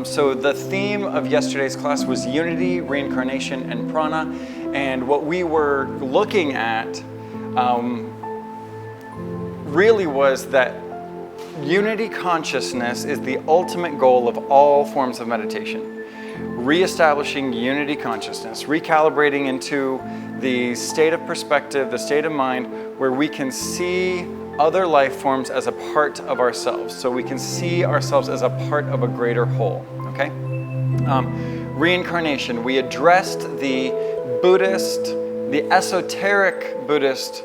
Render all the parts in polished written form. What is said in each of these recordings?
So the theme of yesterday's class was unity, reincarnation, and prana. And what we were looking at really was that unity consciousness is the ultimate goal of all forms of meditation. Reestablishing unity consciousness, recalibrating into the state of perspective, the state of mind, where we can see other life forms as a part of ourselves. So we can see ourselves as a part of a greater whole, okay? Reincarnation, we addressed the esoteric Buddhist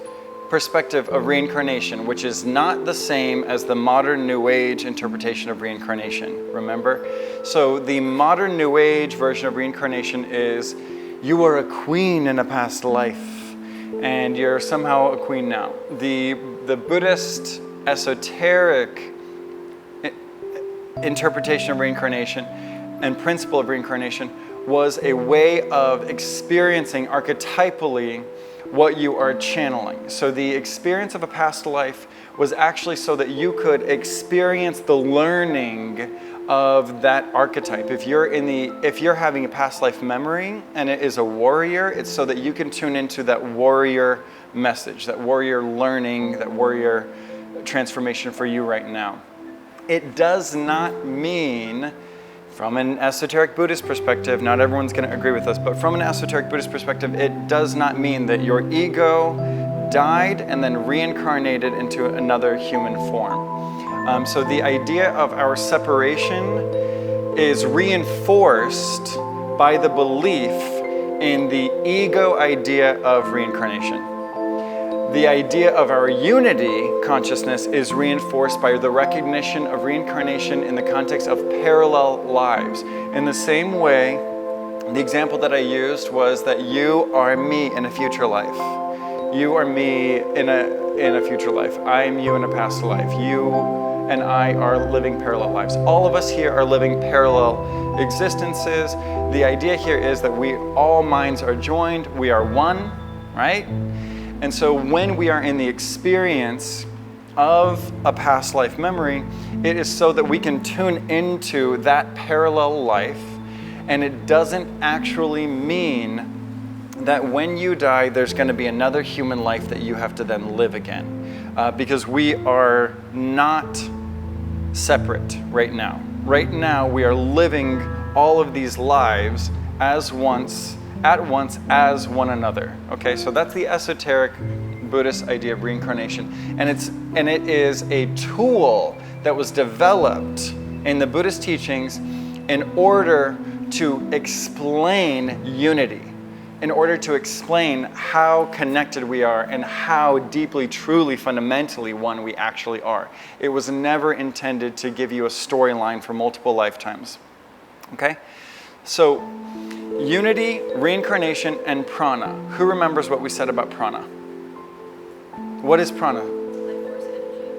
perspective of reincarnation, which is not the same as the modern New Age interpretation of reincarnation, remember? So the modern New Age version of reincarnation is, you were a queen in a past life, and you're somehow a queen now. The Buddhist esoteric interpretation of reincarnation and principle of reincarnation was a way of experiencing archetypally what you are channeling. So the experience of a past life was actually so that you could experience the learning of that archetype. If you're having a past life memory and it is a warrior, it's so that you can tune into that warrior message, that warrior learning, that warrior transformation for you right now. It does not mean, from an esoteric Buddhist perspective, not everyone's going to agree with us, but from an esoteric Buddhist perspective, it does not mean that your ego died and then reincarnated into another human form. So the idea of our separation is reinforced by the belief in the ego idea of reincarnation. The idea of our unity consciousness is reinforced by the recognition of reincarnation in the context of parallel lives. In the same way, the example that I used was that you are me in a future life. You are me in a future life. I am you in a past life. You and I are living parallel lives. All of us here are living parallel existences. The idea here is that all minds are joined. We are one, right? And so when we are in the experience of a past life memory, it is so that we can tune into that parallel life, and it doesn't actually mean that when you die, there's going to be another human life that you have to then live again. Because we are not separate right now. Right now, we are living all of these lives at once as one another. Okay, so that's the esoteric Buddhist idea of reincarnation, and it is a tool that was developed in the Buddhist teachings in order to explain unity, in order to explain how connected we are and how deeply, truly, fundamentally one we actually are. It was never intended to give you a storyline for multiple lifetimes. Okay, so unity, reincarnation, and prana. Who remembers what we said about prana? What is prana?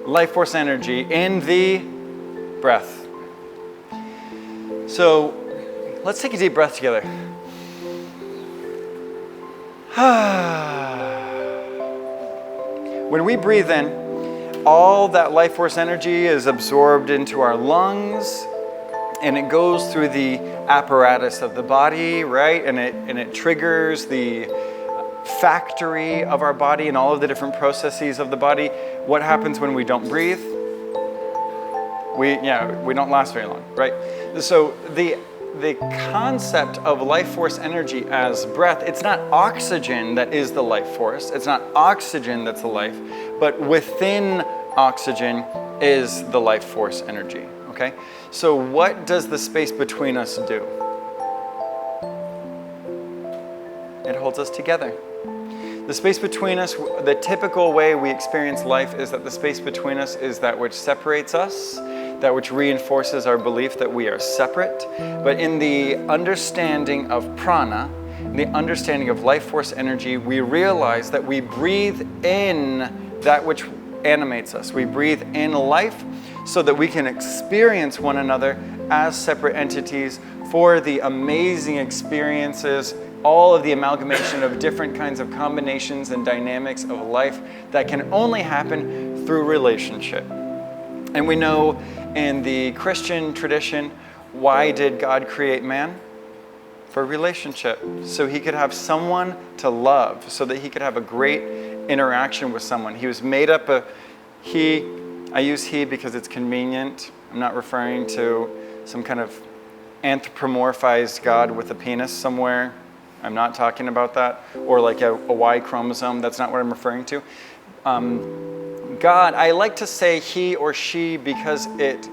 Life force energy in the breath. So let's take a deep breath together. When we breathe in, all that life force energy is absorbed into our lungs, and it goes through the apparatus of the body, right? And it triggers the factory of our body and all of the different processes of the body. What happens when we don't breathe? We don't last very long, right? So the concept of life force energy as breath, it's not oxygen that is the life force. It's not oxygen that's the life, but within oxygen is the life force energy. Okay, so what does the space between us do? It holds us together. The space between us, the typical way we experience life is that the space between us is that which separates us, that which reinforces our belief that we are separate. But in the understanding of prana, the understanding of life force energy, we realize that we breathe in that which animates us. We breathe in life so that we can experience one another as separate entities for the amazing experiences, all of the amalgamation of different kinds of combinations and dynamics of life that can only happen through relationship. And we know in the Christian tradition, Why did God create man? For a relationship, so he could have someone to love, so that he could have a great interaction with someone. He was made up of he. I use he because it's convenient. I'm not referring to some kind of anthropomorphized God with a penis somewhere. I'm not talking about that. Or like a Y chromosome. That's not what I'm referring to. God, I like to say he or she because it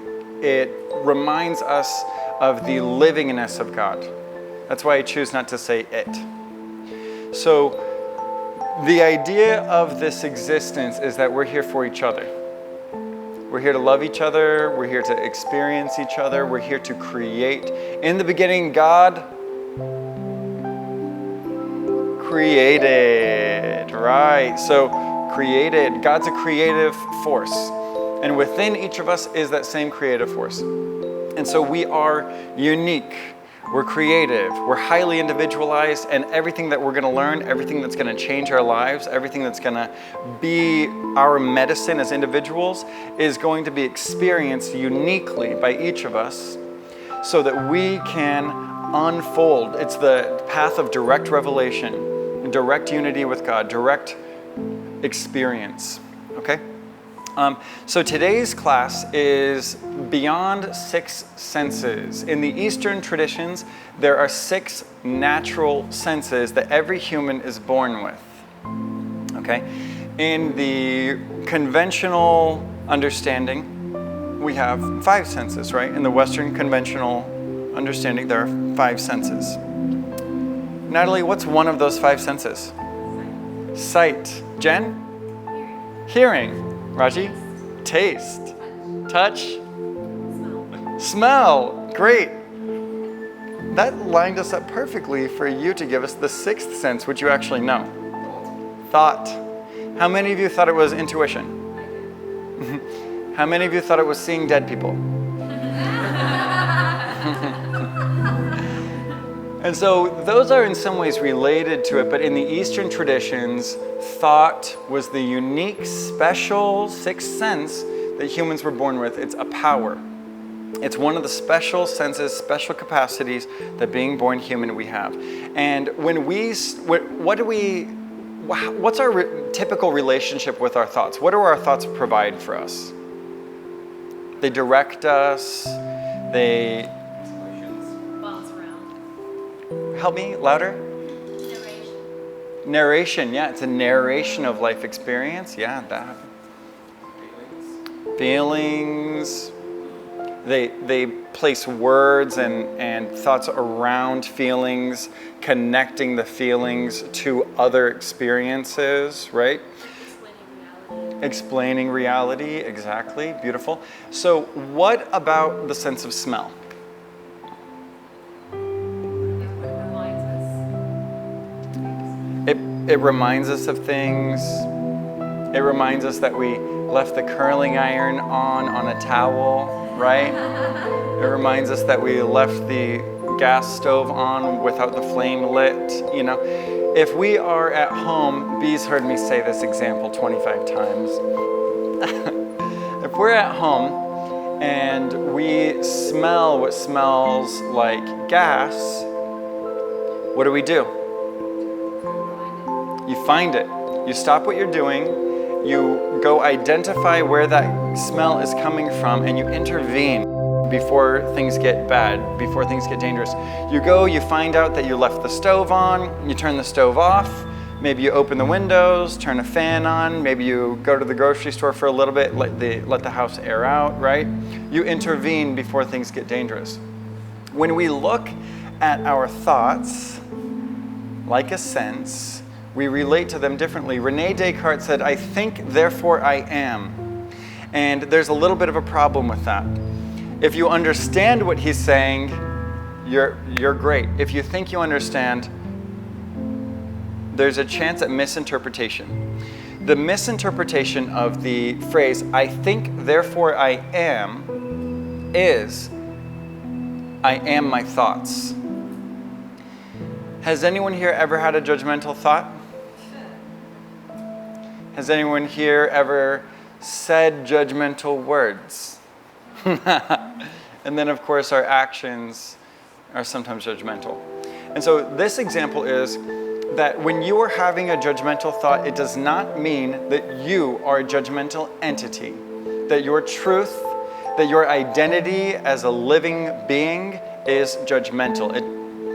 reminds us of the livingness of God. That's why I choose not to say it. So the idea of this existence is that we're here for each other. We're here to love each other. We're here to experience each other. We're here to create. In the beginning, God created, right? So created. God's a creative force. And within each of us is that same creative force. And so we are unique. We're creative, we're highly individualized, and everything that we're going to learn, everything that's going to change our lives, everything that's going to be our medicine as individuals is going to be experienced uniquely by each of us so that we can unfold. It's the path of direct revelation, direct unity with God, direct experience, okay? So today's class is beyond six senses. In the Eastern traditions, there are 6 natural senses that every human is born with. Okay? In the conventional understanding, we have 5 senses, right? In the Western conventional understanding, there are 5 senses. Natalie, what's one of those 5 senses? Sight. Jen? Hearing. Raji? Taste. Touch. Smell. Great. That lined us up perfectly for you to give us the 6th sense, which you actually know. Thought. How many of you thought it was intuition? How many of you thought it was seeing dead people? And so those are in some ways related to it, but in the Eastern traditions, thought was the unique, special 6th sense that humans were born with. It's a power. It's one of the special senses, special capacities that being born human we have. And when what's our typical relationship with our thoughts? What do our thoughts provide for us? They direct us, they... Help me, louder. Narration, yeah, it's a narration of life experience. Yeah, that. Feelings. They place words and thoughts around feelings, connecting the feelings to other experiences, right? Explaining reality, exactly, beautiful. So what about the sense of smell? It reminds us of things. It reminds us that we left the curling iron on a towel, right? It reminds us that we left the gas stove on without the flame lit, you know. If we are at home, Bee's heard me say this example 25 times. If we're at home and we smell what smells like gas, what do? You find it. You stop what you're doing. You go identify where that smell is coming from and you intervene before things get bad, before things get dangerous. You go, you find out that you left the stove on, you turn the stove off, maybe you open the windows, turn a fan on, maybe you go to the grocery store for a little bit, let the house air out, right? You intervene before things get dangerous. When we look at our thoughts like a sense, we relate to them differently. Rene Descartes said, "I think, therefore I am." And there's a little bit of a problem with that. If you understand what he's saying, you're great. If you think you understand, there's a chance at misinterpretation. The misinterpretation of the phrase, "I think, therefore I am," is, I am my thoughts. Has anyone here ever had a judgmental thought? Has anyone here ever said judgmental words? And then, of course, our actions are sometimes judgmental. And so this example is that when you are having a judgmental thought, it does not mean that you are a judgmental entity, that your truth, that your identity as a living being is judgmental.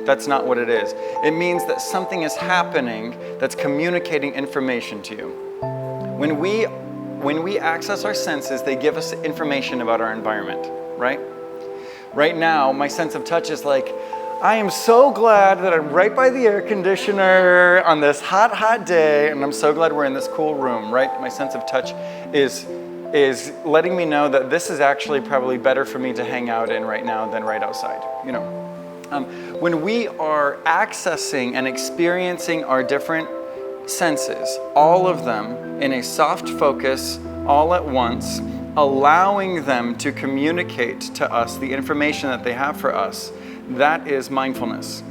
That's not what it is. It means that something is happening that's communicating information to you. When we access our senses, they give us information about our environment, right? Right now, my sense of touch is like, I am so glad that I'm right by the air conditioner on this hot, hot day, and I'm so glad we're in this cool room, right? My sense of touch is letting me know that this is actually probably better for me to hang out in right now than right outside, you know. When we are accessing and experiencing our different senses, all of them in a soft focus, all at once, allowing them to communicate to us the information that they have for us, that is mindfulness.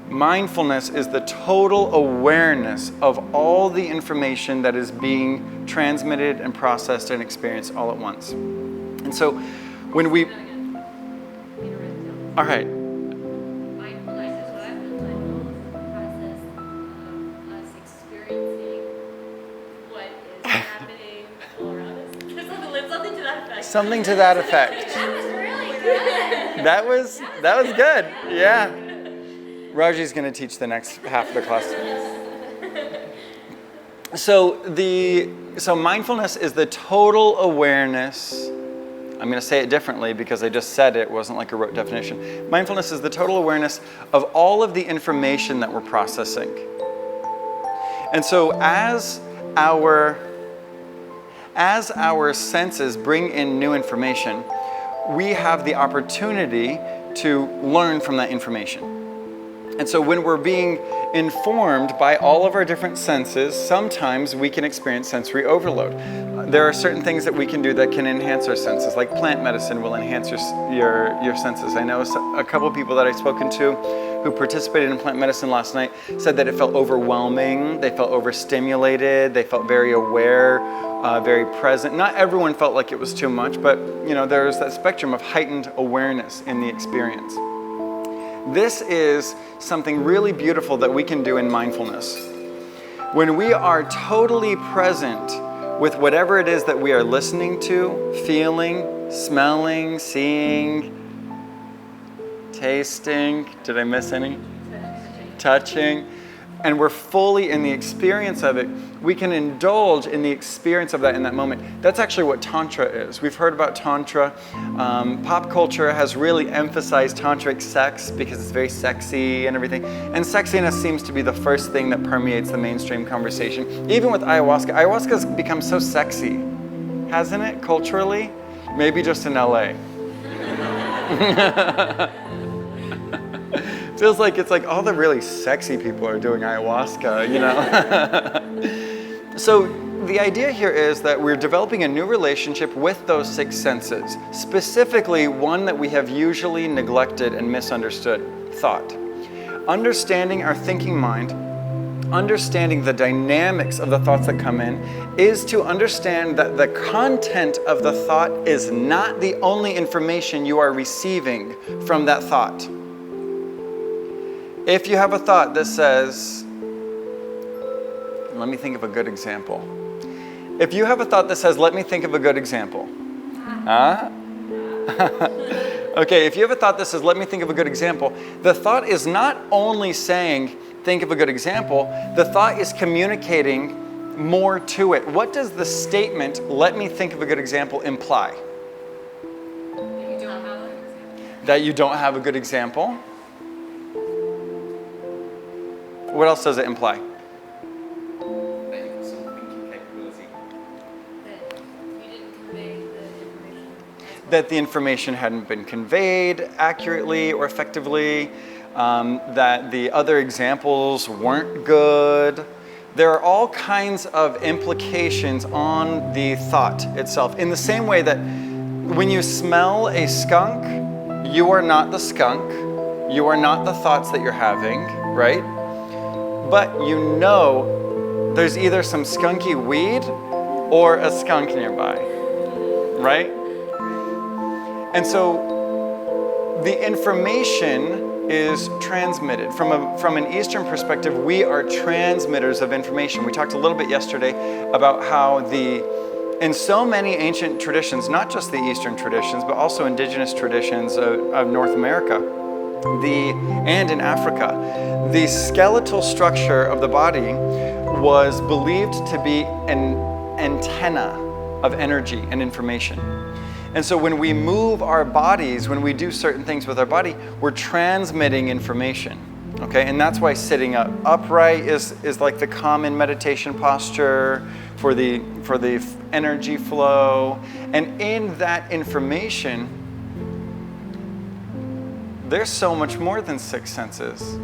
Mindfulness is the total awareness of all the information that is being transmitted and processed and experienced all at once. And so when we... All right. Mindfulness is what I've been learning, the process of us experiencing what is happening all around us. Something to that effect. Something to that effect. That was really good. That was good. Yeah. Raji's going to teach the next half of the class. So mindfulness is the total awareness. I'm going to say it differently because I just said it wasn't like a rote definition. Mindfulness is the total awareness of all of the information that we're processing. And so as our senses bring in new information, we have the opportunity to learn from that information. And so when we're being informed by all of our different senses, sometimes we can experience sensory overload. There are certain things that we can do that can enhance our senses, like plant medicine will enhance your senses. I know a couple of people that I've spoken to who participated in plant medicine last night said that it felt overwhelming, they felt overstimulated, they felt very aware, very present. Not everyone felt like it was too much, but you know, there's that spectrum of heightened awareness in the experience. This is something really beautiful that we can do in mindfulness. When we are totally present with whatever it is that we are listening to, feeling, smelling, seeing, tasting, did I miss any? Touching. And we're fully in the experience of it, we can indulge in the experience of that in that moment. That's actually what Tantra is. We've heard about Tantra. Pop culture has really emphasized tantric sex because it's very sexy and everything. And sexiness seems to be the first thing that permeates the mainstream conversation. Even with ayahuasca. Ayahuasca's become so sexy, hasn't it, culturally? Maybe just in LA. Feels like it's like all the really sexy people are doing ayahuasca, you know? So the idea here is that we're developing a new relationship with those six senses, specifically one that we have usually neglected and misunderstood, thought. Understanding our thinking mind, understanding the dynamics of the thoughts that come in, is to understand that the content of the thought is not the only information you are receiving from that thought. If you have a thought that says, let me think of a good example. If you have a thought that says, let me think of a good example. Okay, if you have a thought that says, let me think of a good example, the thought is not only saying, think of a good example, the thought is communicating more to it. What does the statement, let me think of a good example, imply? That you don't have a good example. What else does it imply? That you've got some thinking capability. That you didn't convey the information. That the information hadn't been conveyed accurately or effectively, that the other examples weren't good. There are all kinds of implications on the thought itself. In the same way that when you smell a skunk, you are not the skunk. You are not the thoughts that you're having, right? But you know there's either some skunky weed or a skunk nearby, right? And so the information is transmitted. From an Eastern perspective, we are transmitters of information. We talked a little bit yesterday about how in so many ancient traditions, not just the Eastern traditions, but also indigenous traditions of North America, and in Africa, the skeletal structure of the body was believed to be an antenna of energy and information. And so when we move our bodies, when we do certain things with our body, we're transmitting information. Okay, and that's why sitting upright is like the common meditation posture for the energy flow. And in that information, there's so much more than 6 senses.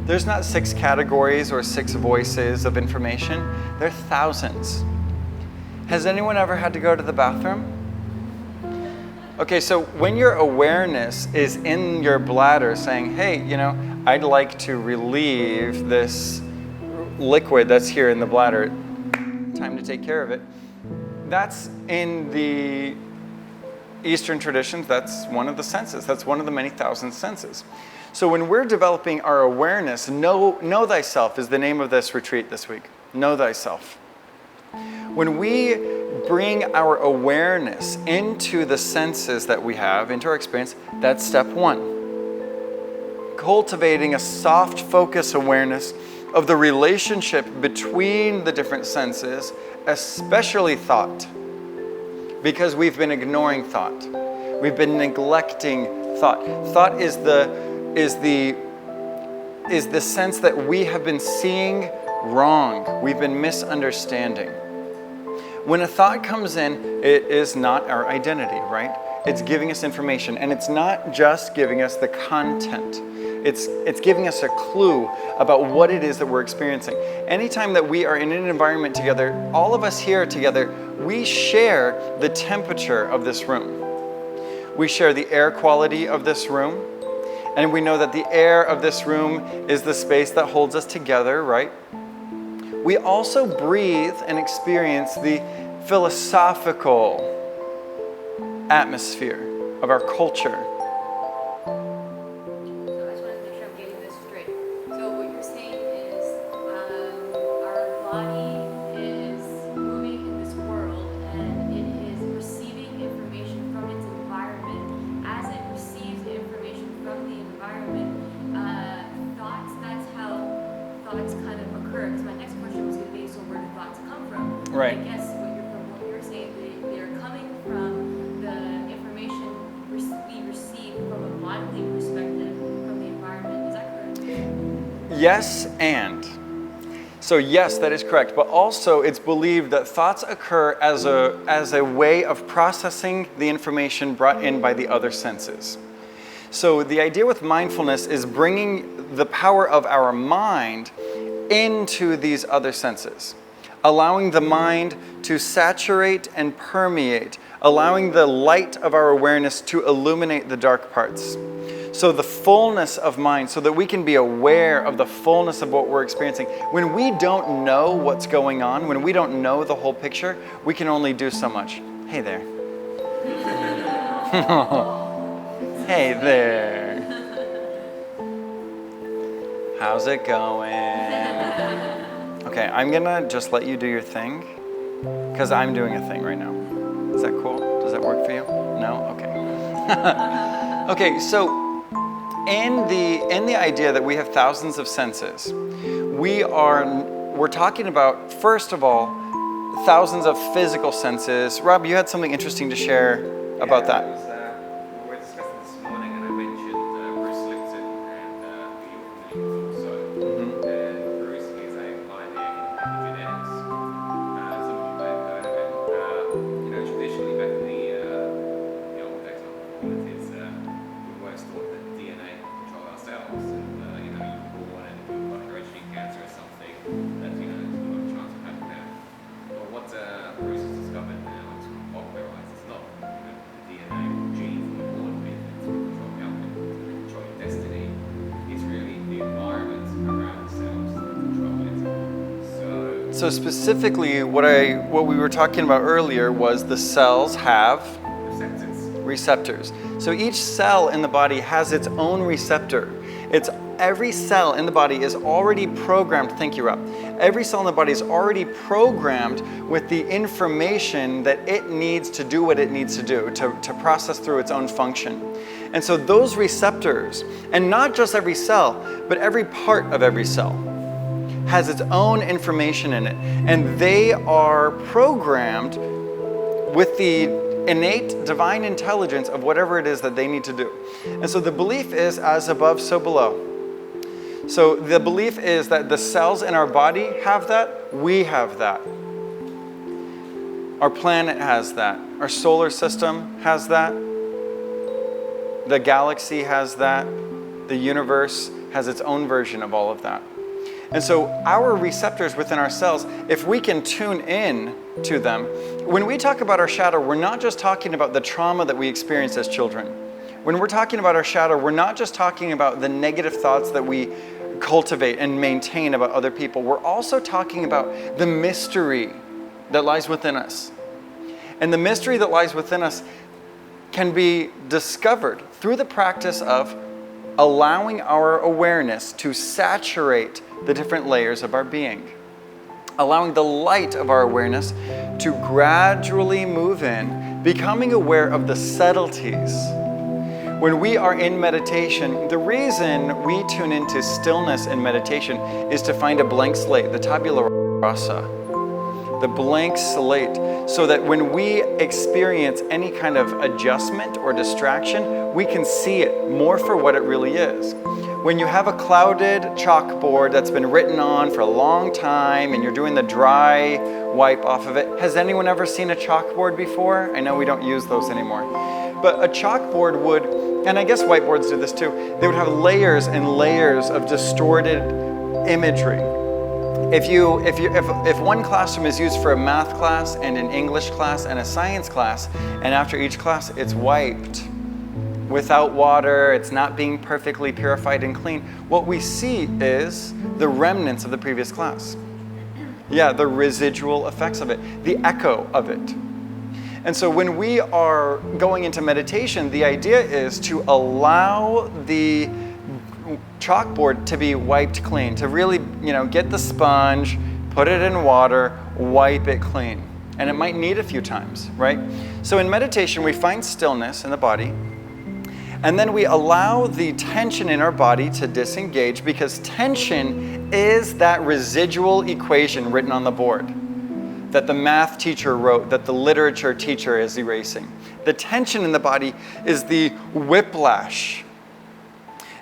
There's not 6 categories or 6 voices of information. There are thousands. Has anyone ever had to go to the bathroom? Okay, so when your awareness is in your bladder saying, hey, I'd like to relieve this liquid that's here in the bladder, time to take care of it. That's in the Eastern traditions, that's one of the senses. That's one of the many thousand senses. So when we're developing our awareness, know thyself is the name of this retreat this week. Know thyself. When we bring our awareness into the senses that we have, into our experience, that's step 1. Cultivating a soft focus awareness of the relationship between the different senses, especially thought. Because we've been ignoring thought. We've been neglecting thought. Thought is the sense that we have been seeing wrong. We've been misunderstanding. When a thought comes in, it is not our identity, right? It's giving us information, and it's not just giving us the content. It's giving us a clue about what it is that we're experiencing. Anytime that we are in an environment together, all of us here together, we share the temperature of this room. We share the air quality of this room, and we know that the air of this room is the space that holds us together, right? We also breathe and experience the philosophical atmosphere of our culture. So I just wanted to make sure I'm getting this straight. So what you're saying is our body is moving in this world and it is receiving information from its environment. As it receives the information from the environment, thoughts, that's how thoughts kind of occur. Because my next question was going to be, so where do thoughts come from? Right. I guess from what you're saying, they're coming from the information we receive from a bodily perspective from the environment. Is that correct? Yes, and. So yes, that is correct. But also it's believed that thoughts occur as a way of processing the information brought in by the other senses. So the idea with mindfulness is bringing the power of our mind into these other senses, allowing the mind to saturate and permeate, allowing the light of our awareness to illuminate the dark parts. So the fullness of mind, so that we can be aware of the fullness of what we're experiencing. When we don't know what's going on, when we don't know the whole picture, we can only do so much. Hey there. Hey there. How's it going? Okay, I'm gonna just let you do your thing, because I'm doing a thing right now. Is that cool? Does that work for you? No? Okay. Okay, so in the idea that we have thousands of senses, we're talking about, first of all, thousands of physical senses. Rob, you had something interesting to share about that. We were discussing this morning, and I mentioned Bruce Lipton and also. And Bruce is a pioneer in epigenetics. Some of you may have heard of it. Traditionally back in the old days of politics, we were taught that DNA control our cells, and you were born and you've got hereditary cancer or something that there's not a chance of having that. But what Bruce has discovered now, it's popularized, it's not the DNA gene that we're born with to control the outcome, to control your destiny. It's really the environment around the cells that control it. So specifically, what we were talking about earlier was the cells have Receptors. receptors. So each cell in the body has its own receptor. Every cell in the body is already programmed, thank you, Rob. Every cell in the body is already programmed with the information that it needs to do what it needs to do, to process through its own function. And so those receptors, and not just every cell, but every part of every cell, has its own information in it. And they are programmed with the innate divine intelligence of whatever it is that they need to do. And so the belief is as above, so below. So the belief is that the cells in our body have that, we have that. Our planet has that. Our solar system has that. The galaxy has that. The universe has its own version of all of that. And so our receptors within our cells, if we can tune in to them, when we talk about our shadow, we're not just talking about the trauma that we experienced as children. When we're talking about our shadow, we're not just talking about the negative thoughts that we cultivate and maintain about other people. We're also talking about the mystery that lies within us. And the mystery that lies within us can be discovered through the practice of allowing our awareness to saturate the different layers of our being. Allowing the light of our awareness to gradually move in, becoming aware of the subtleties. When we are in meditation, the reason we tune into stillness in meditation is to find a blank slate, the tabula rasa, the blank slate, so that when we experience any kind of adjustment or distraction, we can see it more for what it really is. When you have a clouded chalkboard that's been written on for a long time and you're doing the dry wipe off of it, has anyone ever seen a chalkboard before? I know we don't use those anymore. But a chalkboard would, and I guess whiteboards do this too, they would have layers and layers of distorted imagery. If one classroom is used for a math class and an English class and a science class, and after each class it's wiped without water, it's not being perfectly purified and clean, what we see is the remnants of the previous class. Yeah, the residual effects of it, the echo of it. And so when we are going into meditation, the idea is to allow the chalkboard to be wiped clean, to really, get the sponge, put it in water, wipe it clean. And it might need a few times, right? So in meditation, we find stillness in the body, and then we allow the tension in our body to disengage, because tension is that residual equation written on the board that the math teacher wrote, that the literature teacher is erasing. The tension in the body is the whiplash.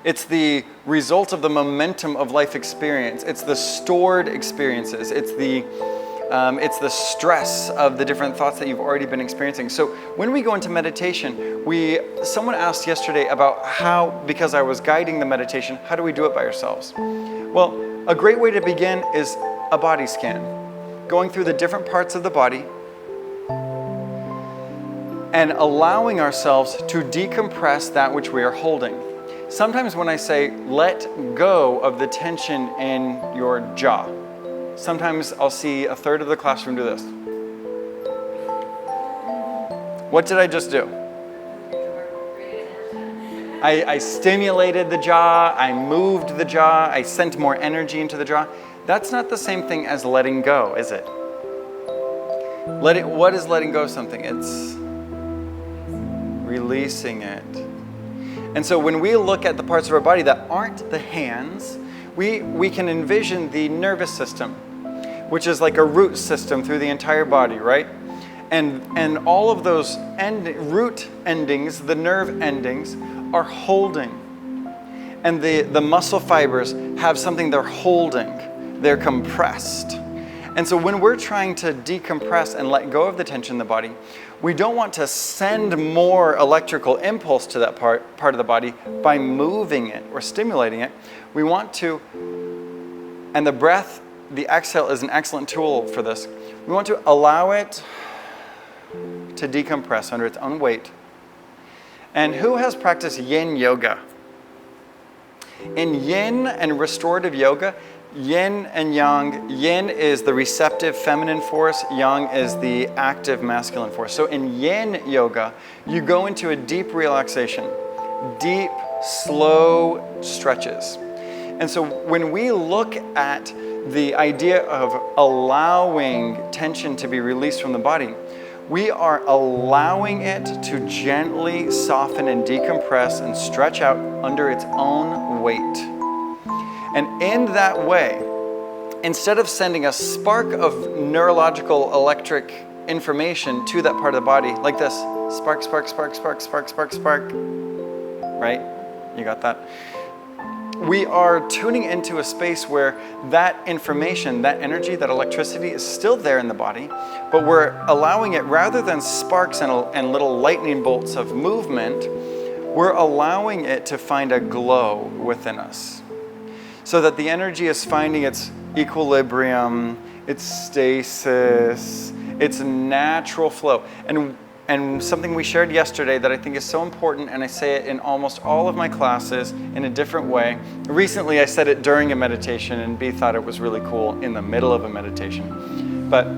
It's the result of the momentum of life experience. It's the stored experiences. It's the stress of the different thoughts that you've already been experiencing. So when we go into meditation, someone asked yesterday about how, because I was guiding the meditation, how do we do it by ourselves? Well, a great way to begin is a body scan. Going through the different parts of the body and allowing ourselves to decompress that which we are holding. Sometimes when I say, let go of the tension in your jaw, sometimes I'll see a third of the classroom do this. What did I just do? I stimulated the jaw, I moved the jaw, I sent more energy into the jaw. That's not the same thing as letting go, is it? What is letting go of something? It's releasing it. And so when we look at the parts of our body that aren't the hands, we can envision the nervous system, which is like a root system through the entire body, right? And all of those root endings, the nerve endings, are holding. And the muscle fibers have something they're holding. They're compressed. And so when we're trying to decompress and let go of the tension in the body, we don't want to send more electrical impulse to that part of the body by moving it or stimulating it. We want to, and the breath, the exhale is an excellent tool for this. We want to allow it to decompress under its own weight. And who has practiced yin yoga? In yin and restorative yoga, yin and yang. Yin is the receptive feminine force, yang is the active masculine force. So in yin yoga, you go into a deep relaxation, deep, slow stretches. And so when we look at the idea of allowing tension to be released from the body, we are allowing it to gently soften and decompress and stretch out under its own weight. And in that way, instead of sending a spark of neurological electric information to that part of the body, like this, spark, spark, spark, spark, spark, spark, spark, right? You got that? We are tuning into a space where that information, that energy, that electricity is still there in the body, but we're allowing it, rather than sparks and little lightning bolts of movement, we're allowing it to find a glow within us. So that the energy is finding its equilibrium, its stasis, its natural flow. And something we shared yesterday that I think is so important, and I say it in almost all of my classes in a different way. Recently I said it during a meditation, and B thought it was really cool in the middle of a meditation. But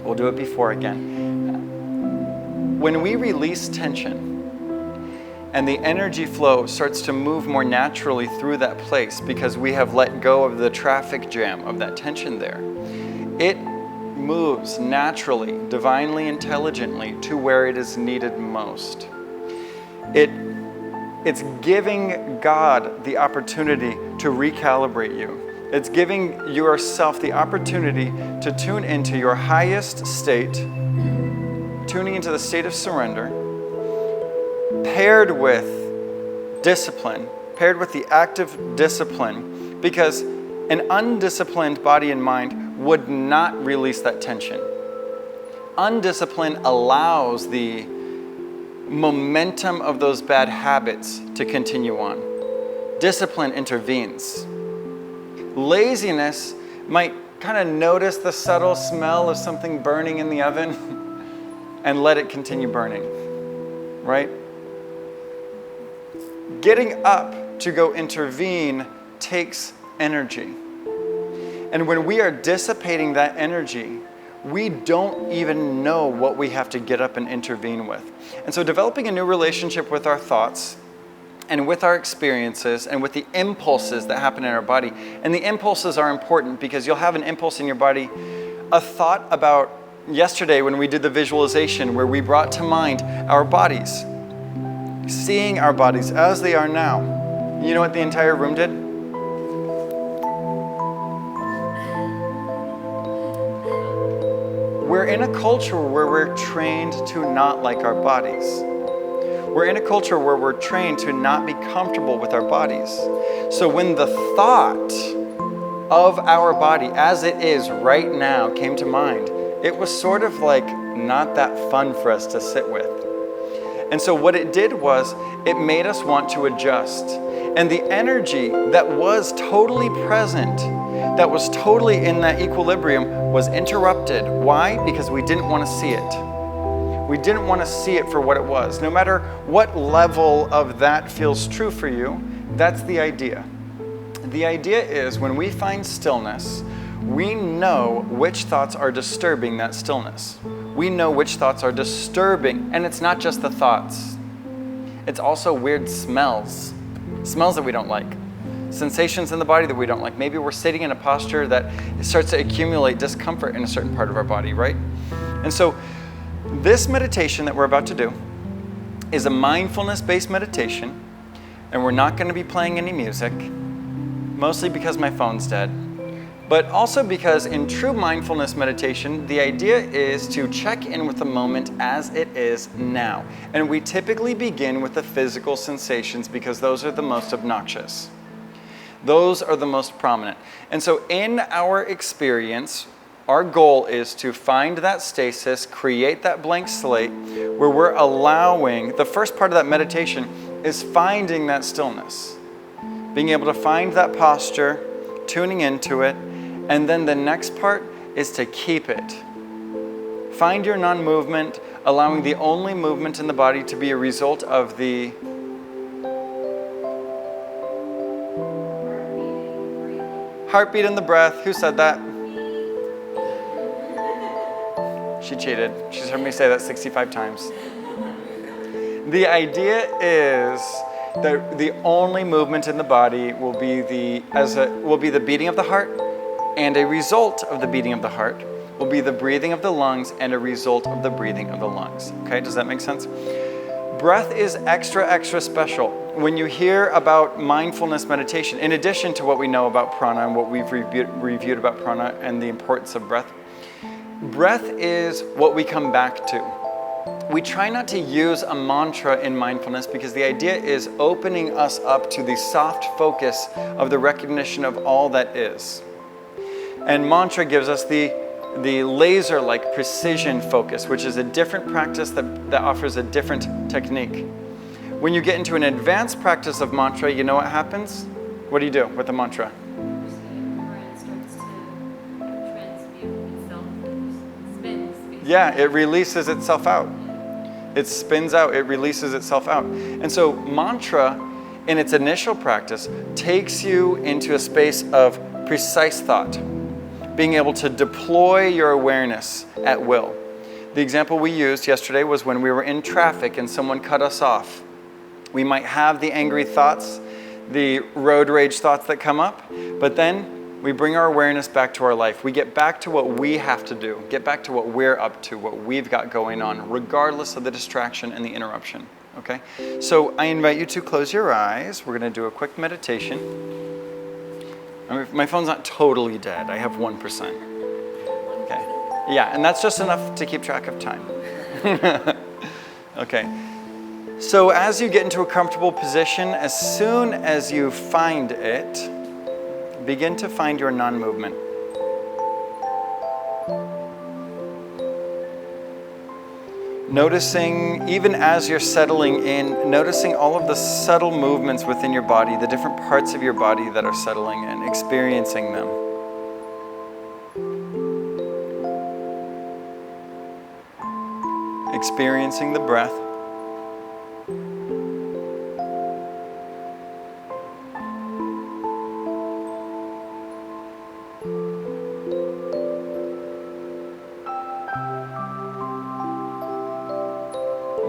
we'll do it before again. When we release tension, and the energy flow starts to move more naturally through that place because we have let go of the traffic jam of that tension there, it moves naturally, divinely, intelligently to where it is needed most. It's giving God the opportunity to recalibrate you. It's giving yourself the opportunity to tune into your highest state, tuning into the state of surrender, paired with discipline, paired with the active discipline, because an undisciplined body and mind would not release that tension. Undiscipline allows the momentum of those bad habits to continue on. Discipline intervenes. Laziness might kind of notice the subtle smell of something burning in the oven and let it continue burning, right? Getting up to go intervene takes energy. And when we are dissipating that energy, we don't even know what we have to get up and intervene with. And so developing a new relationship with our thoughts and with our experiences and with the impulses that happen in our body. And the impulses are important because you'll have an impulse in your body, a thought about yesterday when we did the visualization where we brought to mind our bodies, seeing our bodies as they are now. You know what the entire room did? We're in a culture where we're trained to not like our bodies. We're in a culture where we're trained to not be comfortable with our bodies. So when the thought of our body as it is right now came to mind, it was sort of like not that fun for us to sit with. And so what it did was it made us want to adjust. And the energy that was totally present, that was totally in that equilibrium, was interrupted. Why? Because we didn't want to see it. We didn't want to see it for what it was. No matter what level of that feels true for you, that's the idea. The idea is when we find stillness, we know which thoughts are disturbing that stillness. We know which thoughts are disturbing, and it's not just the thoughts. It's also weird smells that we don't like, sensations in the body that we don't like. Maybe we're sitting in a posture that starts to accumulate discomfort in a certain part of our body, right? And so this meditation that we're about to do is a mindfulness-based meditation, and we're not going to be playing any music, mostly because my phone's dead, but also because in true mindfulness meditation, the idea is to check in with the moment as it is now. And we typically begin with the physical sensations because those are the most obnoxious. Those are the most prominent. And so in our experience, our goal is to find that stasis, create that blank slate where we're allowing, the first part of that meditation is finding that stillness, being able to find that posture, tuning into it, and then the next part is to keep it. Find your non-movement, allowing the only movement in the body to be a result of the Heartbeat in the breath. Who said that? She cheated. She's heard me say that 65 times. The idea is that the only movement in the body will be the beating of the heart, and a result of the beating of the heart will be the breathing of the lungs, and a result of the breathing of the lungs. Okay, does that make sense? Breath is extra special. When you hear about mindfulness meditation, in addition to what we know about prana and what we've reviewed about prana and the importance of breath, breath is what we come back to. We try not to use a mantra in mindfulness because the idea is opening us up to the soft focus of the recognition of all that is. And mantra gives us the laser-like precision focus, which is a different practice that offers a different technique. When you get into an advanced practice of mantra, you know what happens? What do you do with the mantra? Yeah, it releases itself out. It spins out, it releases itself out. And so mantra, in its initial practice, takes you into a space of precise thought, being able to deploy your awareness at will. The example we used yesterday was when we were in traffic and someone cut us off. We might have the angry thoughts, the road rage thoughts that come up, but then we bring our awareness back to our life. We get back to what we have to do, get back to what we're up to, what we've got going on, regardless of the distraction and the interruption, okay? So I invite you to close your eyes. We're gonna do a quick meditation. My phone's not totally dead. I have 1%. Okay. Yeah, and that's just enough to keep track of time. Okay. So as you get into a comfortable position, as soon as you find it, begin to find your non-movement. Noticing, even as you're settling in, noticing all of the subtle movements within your body, the different parts of your body that are settling in, experiencing them. Experiencing the breath.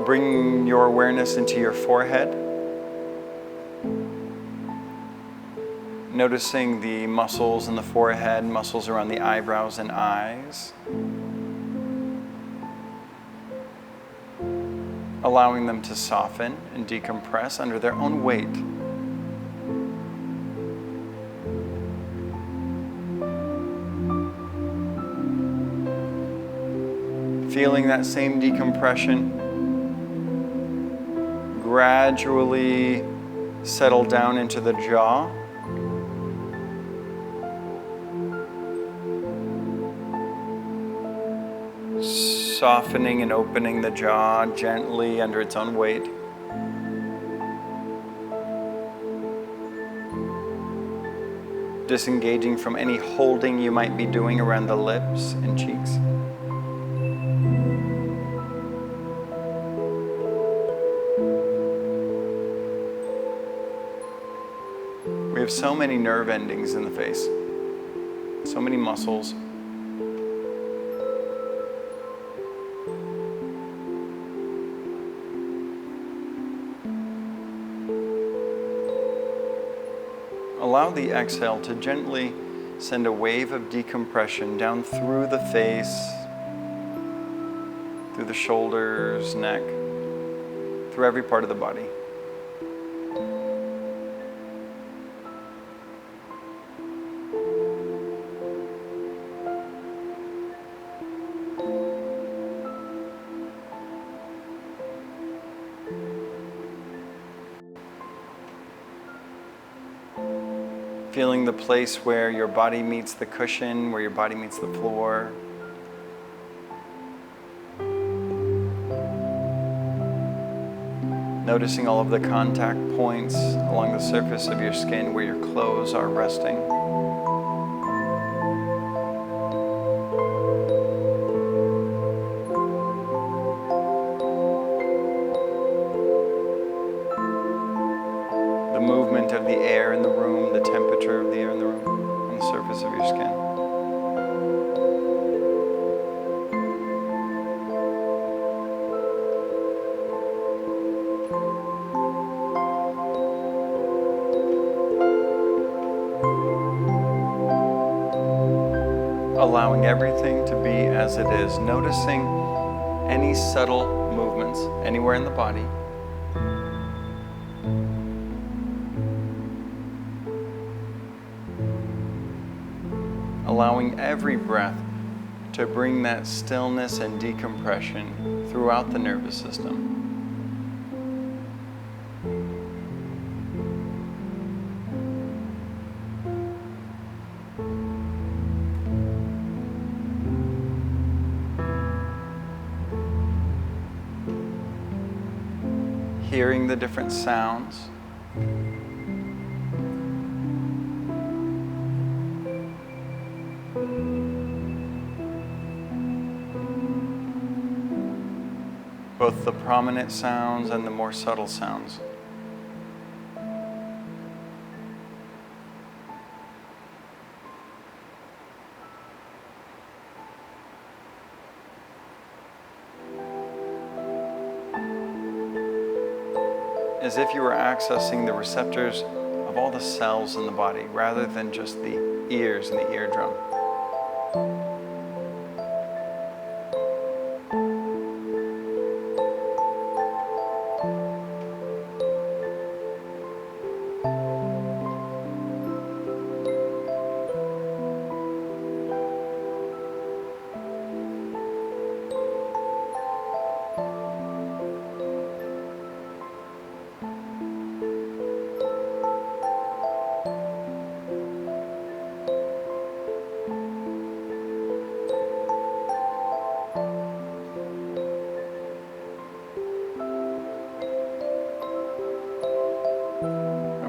Bring your awareness into your forehead. Noticing the muscles in the forehead, muscles around the eyebrows and eyes. Allowing them to soften and decompress under their own weight. Feeling that same decompression gradually settle down into the jaw. Softening and opening the jaw gently under its own weight. Disengaging from any holding you might be doing around the lips and cheeks. We have so many nerve endings in the face, so many muscles. Allow the exhale to gently send a wave of decompression down through the face, through the shoulders, neck, through every part of the body. Feeling the place where your body meets the cushion, where your body meets the floor. Noticing all of the contact points along the surface of your skin where your clothes are resting. The movement of the air in the room, the temperature of the air in the room, on the surface. allowing everything to be as it is, noticing any subtle movements anywhere in the body. Allowing every breath to bring that stillness and decompression throughout the nervous system. Hearing the different sounds. Both the prominent sounds and the more subtle sounds. As if you were accessing the receptors of all the cells in the body rather than just the ears and the eardrum.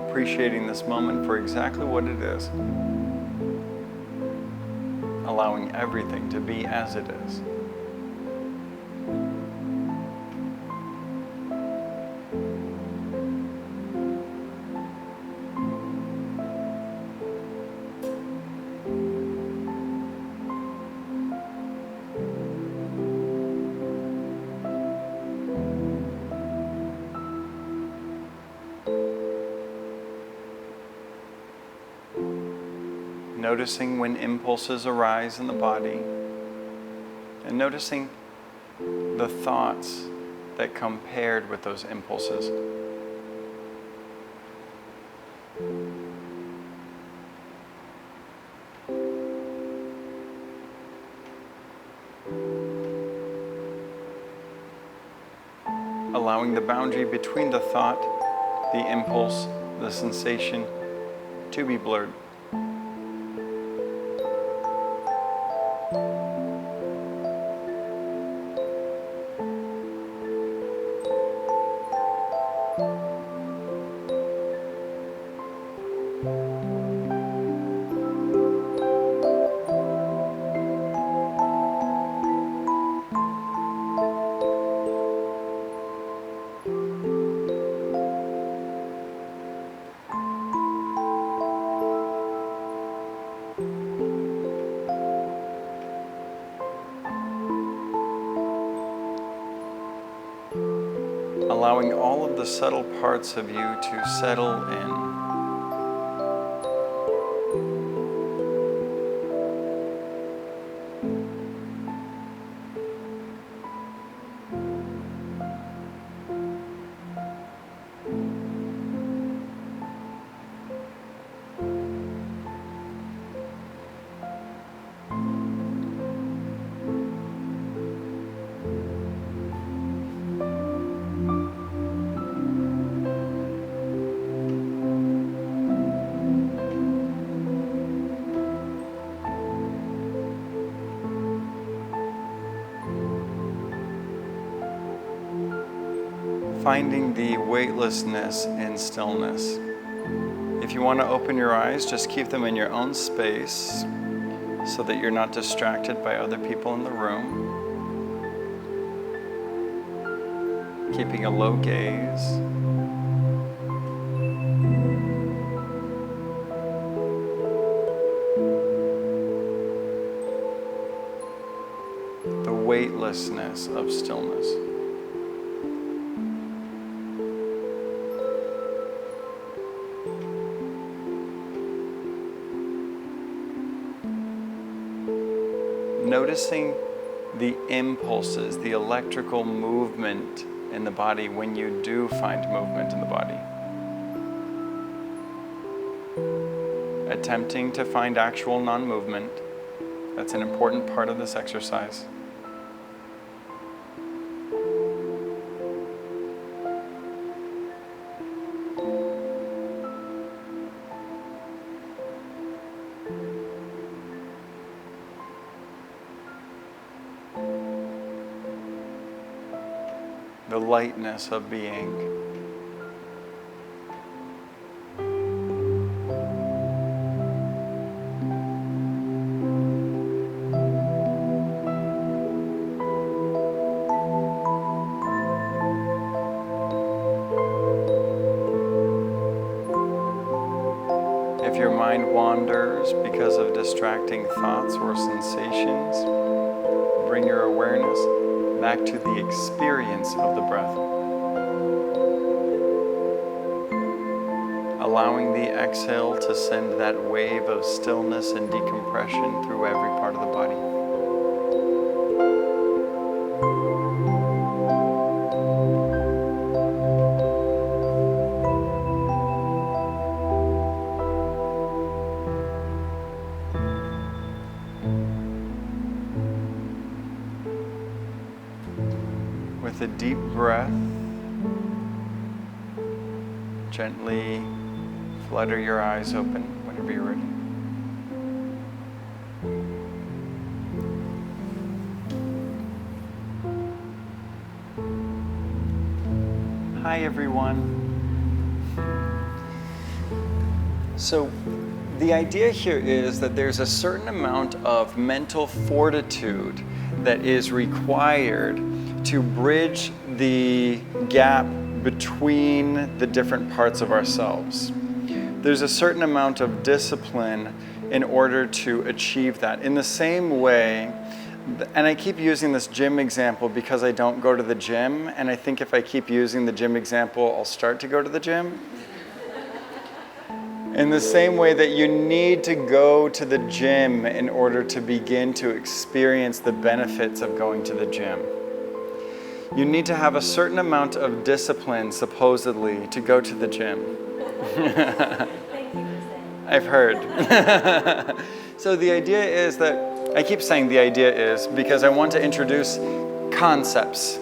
Appreciating this moment for exactly what it is. Allowing everything to be as it is. Noticing when impulses arise in the body, and noticing the thoughts that come paired with those impulses. Allowing the boundary between the thought, the impulse, the sensation to be blurred. Allowing all of the subtle parts of you to settle in. Finding the weightlessness in stillness. If you want to open your eyes, just keep them in your own space so that you're not distracted by other people in the room. Keeping a low gaze. The weightlessness of stillness. noticing the impulses, the electrical movement in the body when you do find movement in the body. Attempting to find actual non-movement. That's an important part of this exercise. The lightness of being. If your mind wanders because of distracting thoughts or sensations, bring your awareness back to the experience of the breath. Allowing the exhale to send that wave of stillness and decompression through every part of the body. With a deep breath, gently flutter your eyes open whenever you're ready. Hi everyone. So the idea here is that there's a certain amount of mental fortitude that is required to bridge the gap between the different parts of ourselves. There's a certain amount of discipline in order to achieve that. In the same way, and I keep using this gym example because I don't go to the gym, and I think if I keep using the gym example, I'll start to go to the gym. In the same way that you need to go to the gym in order to begin to experience the benefits of going to the gym. You need to have a certain amount of discipline, supposedly, to go to the gym. Thank you for saying. I've heard. So the idea is that, I keep saying the idea is because I want to introduce concepts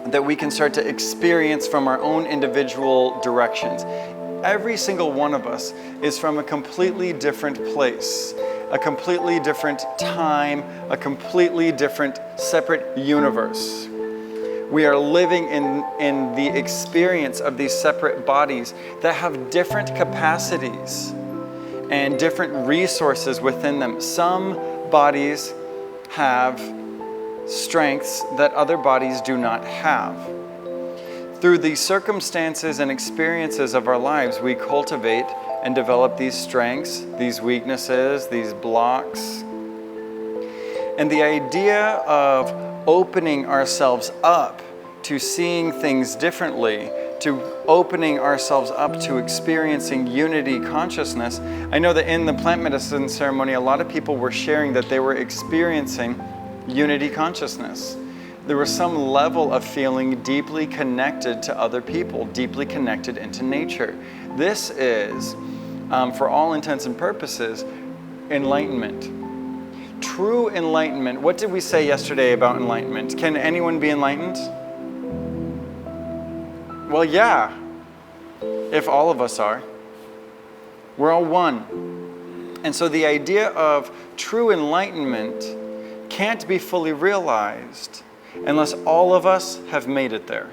that we can start to experience from our own individual directions. Every single one of us is from a completely different place, a completely different time, a completely different separate universe. We are living in the experience of these separate bodies that have different capacities and different resources within them. Some bodies have strengths that other bodies do not have. Through the circumstances and experiences of our lives, we cultivate and develop these strengths, these weaknesses, these blocks. And the idea of opening ourselves up to seeing things differently, to opening ourselves up to experiencing unity consciousness. I know that in the plant medicine ceremony, a lot of people were sharing that they were experiencing unity consciousness. There was some level of feeling deeply connected to other people, deeply connected into nature. This is, for all intents and purposes, enlightenment. True enlightenment. What did we say yesterday about enlightenment? Can anyone be enlightened? Well, yeah, if all of us are. We're all one. And so the idea of true enlightenment can't be fully realized unless all of us have made it there.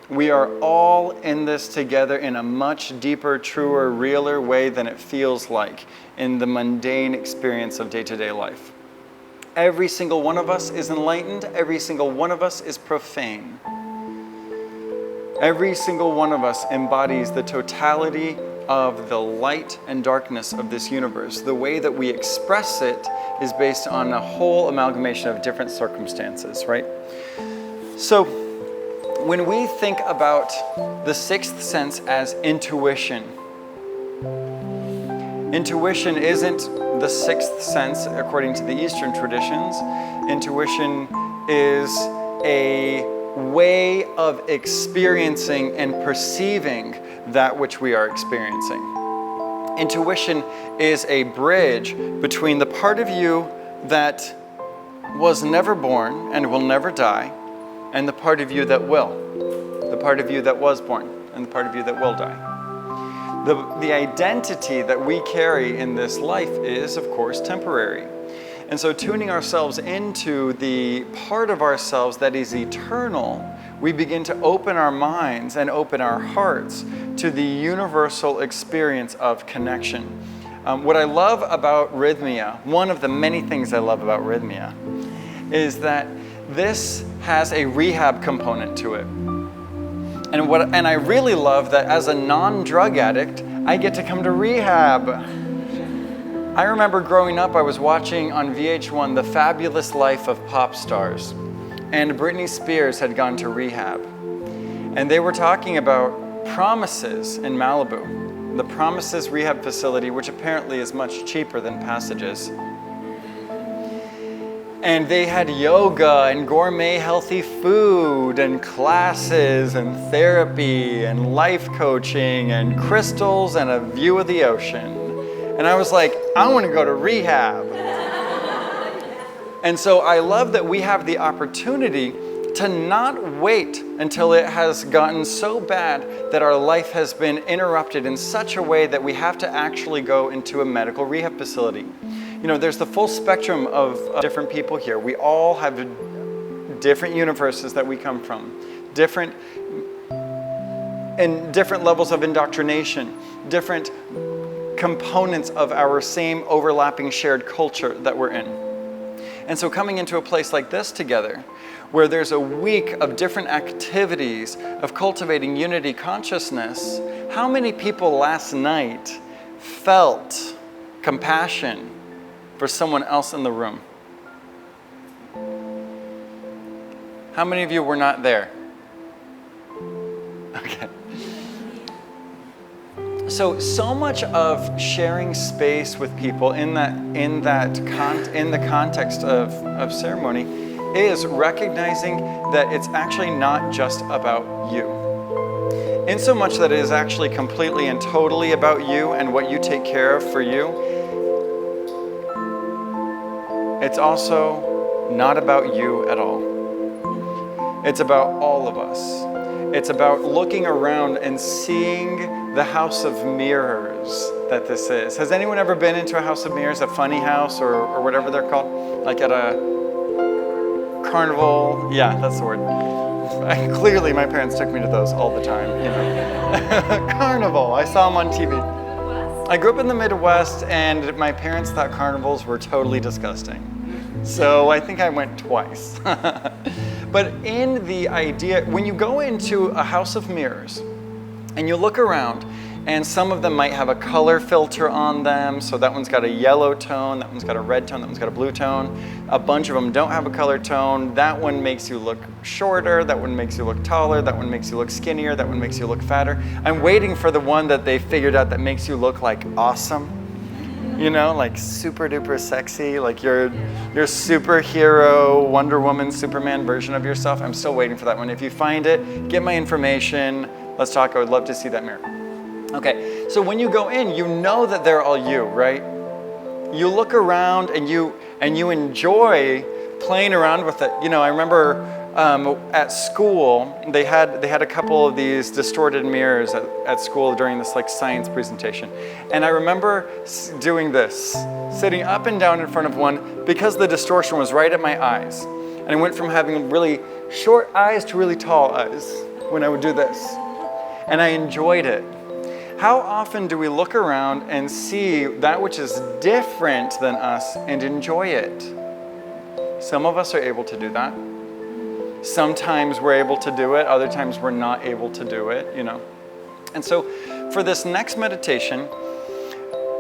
We are all in this together in a much deeper, truer, realer way than it feels like in the mundane experience of day-to-day life. Every single one of us is enlightened. Every single one of us is profane. Every single one of us embodies the totality of the light and darkness of this universe. The way that we express it is based on a whole amalgamation of different circumstances, right? So when we think about the sixth sense as intuition, Intuition isn't the sixth sense according to the Eastern traditions. Intuition is a way of experiencing and perceiving that which we are experiencing. Intuition is a bridge between the part of you that was never born and will never die, and the part of you that will. The part of you that was born and the part of you that will die. The identity that we carry in this life is, of course, temporary. And so tuning ourselves into the part of ourselves that is eternal, we begin to open our minds and open our hearts to the universal experience of connection. What I love about Rhythmia, one of the many things I love about Rhythmia, is that this has a rehab component to it. And I really love that as a non-drug addict, I get to come to rehab. I remember growing up, I was watching on VH1 The Fabulous Life of Pop Stars, and Britney Spears had gone to rehab. And they were talking about Promises in Malibu, the Promises rehab facility, which apparently is much cheaper than Passages. And they had yoga and gourmet healthy food and classes and therapy and life coaching and crystals and a view of the ocean. And I was like, I want to go to rehab. And so I love that we have the opportunity to not wait until it has gotten so bad that our life has been interrupted in such a way that we have to actually go into a medical rehab facility. You know, there's the full spectrum of different people here. We all have different universes that we come from, different levels of indoctrination, different components of our same overlapping shared culture that we're in. And so coming into a place like this together, where there's a week of different activities of cultivating unity consciousness, how many people last night felt compassion for someone else in the room? How many of you were not there? Okay. So much of sharing space with people in the context of ceremony is recognizing that it's actually not just about you. In so much that it is actually completely and totally about you and what you take care of for you, it's also not about you at all. It's about all of us. It's about looking around and seeing the house of mirrors that this is. Has anyone ever been into a house of mirrors, a funny house or whatever they're called? Like at a carnival? Yeah, that's the word. Clearly my parents took me to those all the time, you know. Carnival, I saw them on TV. I grew up in the Midwest and my parents thought carnivals were totally disgusting. So I think I went twice. But in the idea, when you go into a house of mirrors and you look around, and some of them might have a color filter on them, so that one's got a yellow tone, that one's got a red tone, that one's got a blue tone. A bunch of them don't have a color tone. That one makes you look shorter, that one makes you look taller, that one makes you look skinnier, that one makes you look fatter. I'm waiting for the one that they figured out that makes you look like awesome. You know, like super duper sexy, like your superhero, Wonder Woman, Superman version of yourself. I'm still waiting for that one. If you find it, get my information. Let's talk. I would love to see that mirror. Okay, so when you go in, you know that they're all you, right? You look around and you enjoy playing around with it. You know, I remember at school, they had a couple of these distorted mirrors at school during this like science presentation. And I remember doing this, sitting up and down in front of one because the distortion was right at my eyes. And I went from having really short eyes to really tall eyes when I would do this. And I enjoyed it. How often do we look around and see that which is different than us and enjoy it? Some of us are able to do that. Sometimes we're able to do it, other times we're not able to do it, you know. And so for this next meditation,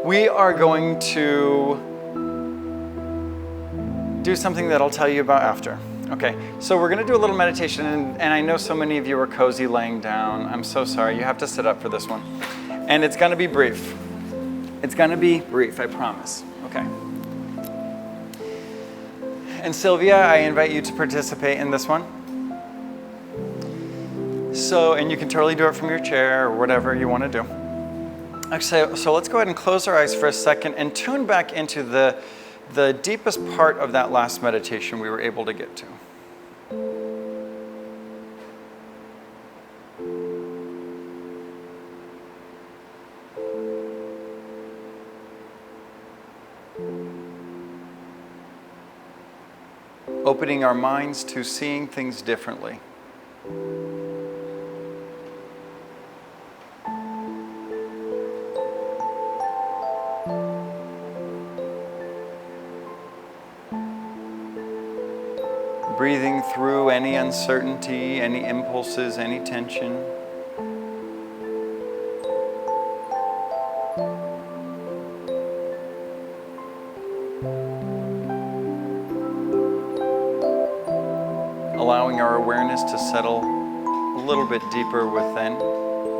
we are going to do something that I'll tell you about after. Okay, so we're gonna do a little meditation, and I know so many of you are cozy laying down. I'm so sorry, you have to sit up for this one. And it's gonna be brief. It's going to be brief, I promise. Okay. And Sylvia, I invite you to participate in this one. So, and you can totally do it from your chair or whatever you want to do. Actually, so let's go ahead and close our eyes for a second and tune back into the deepest part of that last meditation we were able to get to. Opening our minds to seeing things differently. Breathing through any uncertainty, any impulses, any tension. Allowing our awareness to settle a little bit deeper within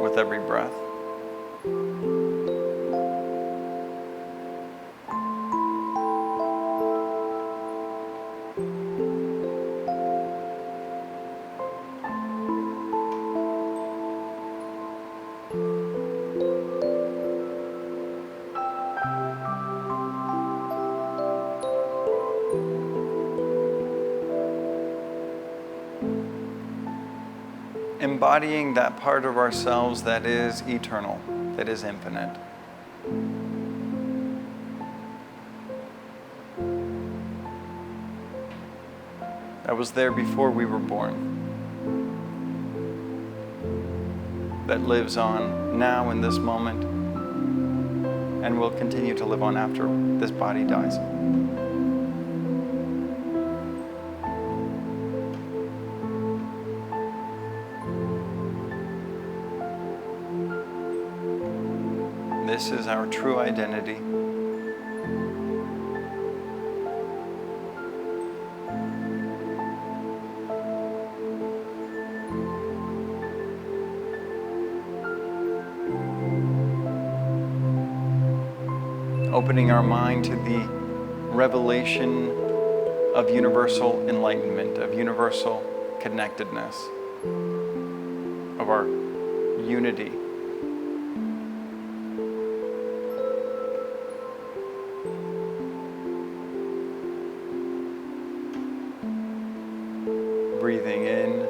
with every breath. Embodying that part of ourselves that is eternal, that is infinite. That was there before we were born. That lives on now in this moment and will continue to live on after this body dies. This is our true identity. Opening our mind to the revelation of universal enlightenment, of universal connectedness, of our unity. Breathing in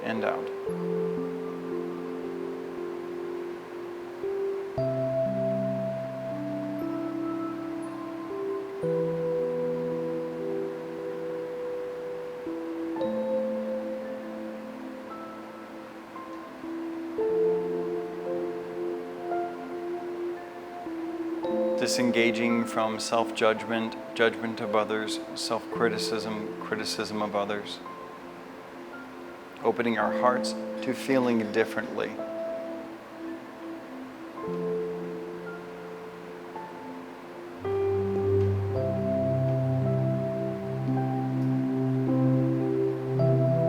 and out. Disengaging from self-judgment, judgment of others, self-criticism, criticism of others. Opening our hearts to feeling differently.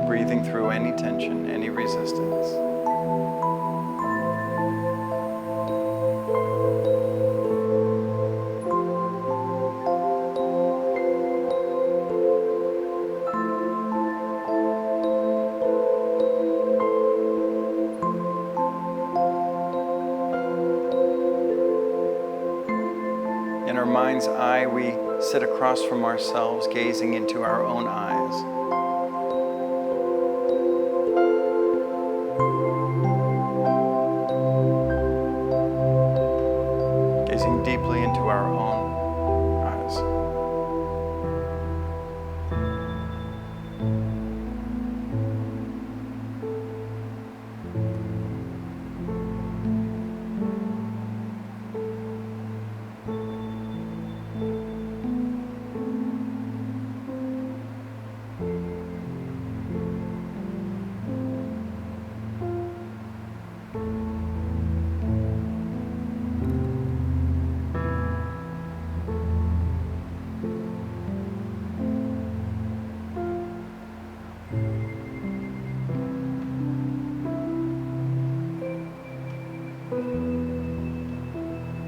Breathing through any tension, any resistance. In our mind's eye, we sit across from ourselves, gazing into our own eyes. Gazing deeply into our own eyes.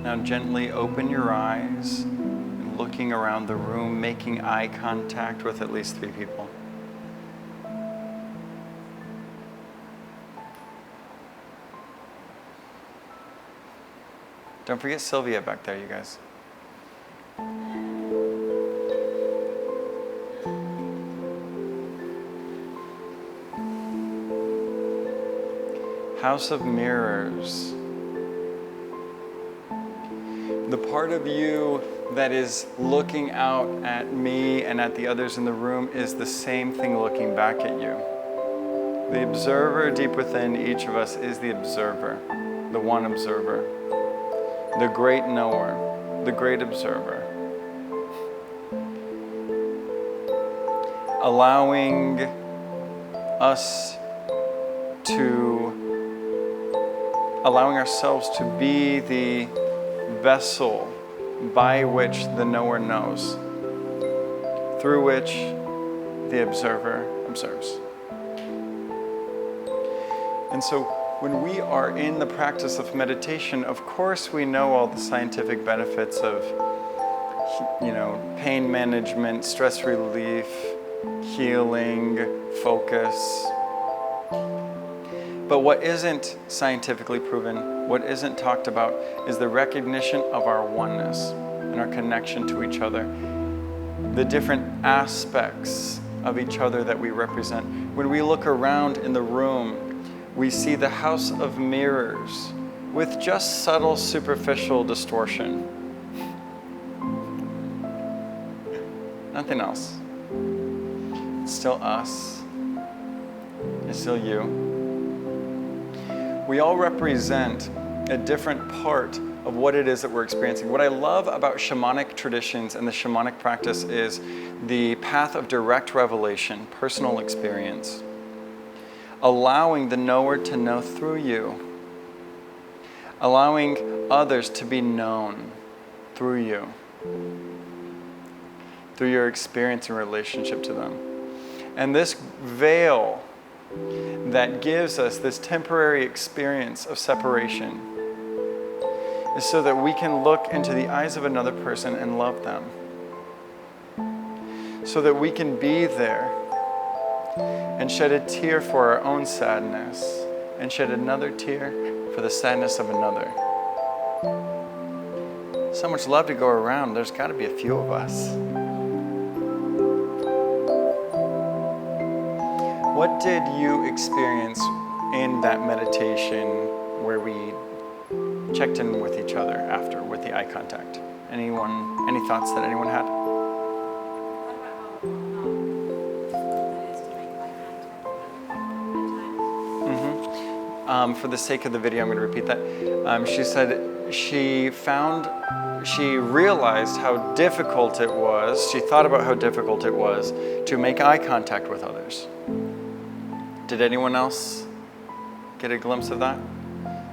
Now gently open your eyes and looking around the room, making eye contact with at least 3 people. Don't forget Sylvia back there, you guys. House of Mirrors. The part of you that is looking out at me and at the others in the room is the same thing looking back at you. The observer deep within each of us is the observer, the one observer, the great knower, the great observer. Allowing ourselves to be the vessel by which the knower knows, through which the observer observes. And so when we are in the practice of meditation, of course we know all the scientific benefits of, pain management, stress relief, healing, focus. But what isn't scientifically proven, what isn't talked about, is the recognition of our oneness and our connection to each other, the different aspects of each other that we represent. When we look around in the room, we see the house of mirrors with just subtle superficial distortion. Nothing else. It's still us. It's still you. We all represent a different part of what it is that we're experiencing. What I love about shamanic traditions and the shamanic practice is the path of direct revelation, personal experience, allowing the knower to know through you, allowing others to be known through you, through your experience and relationship to them. And this veil that gives us this temporary experience of separation is so that we can look into the eyes of another person and love them. So that we can be there and shed a tear for our own sadness and shed another tear for the sadness of another. So much love to go around. There's got to be a few of us. What did you experience in that meditation where we checked in with each other after with the eye contact? Any thoughts that anyone had? What about how difficult it is to make eye contact at times? For the sake of the video, I'm going to repeat that. She said she realized how difficult it was. She thought about how difficult it was to make eye contact with others. Did anyone else get a glimpse of that?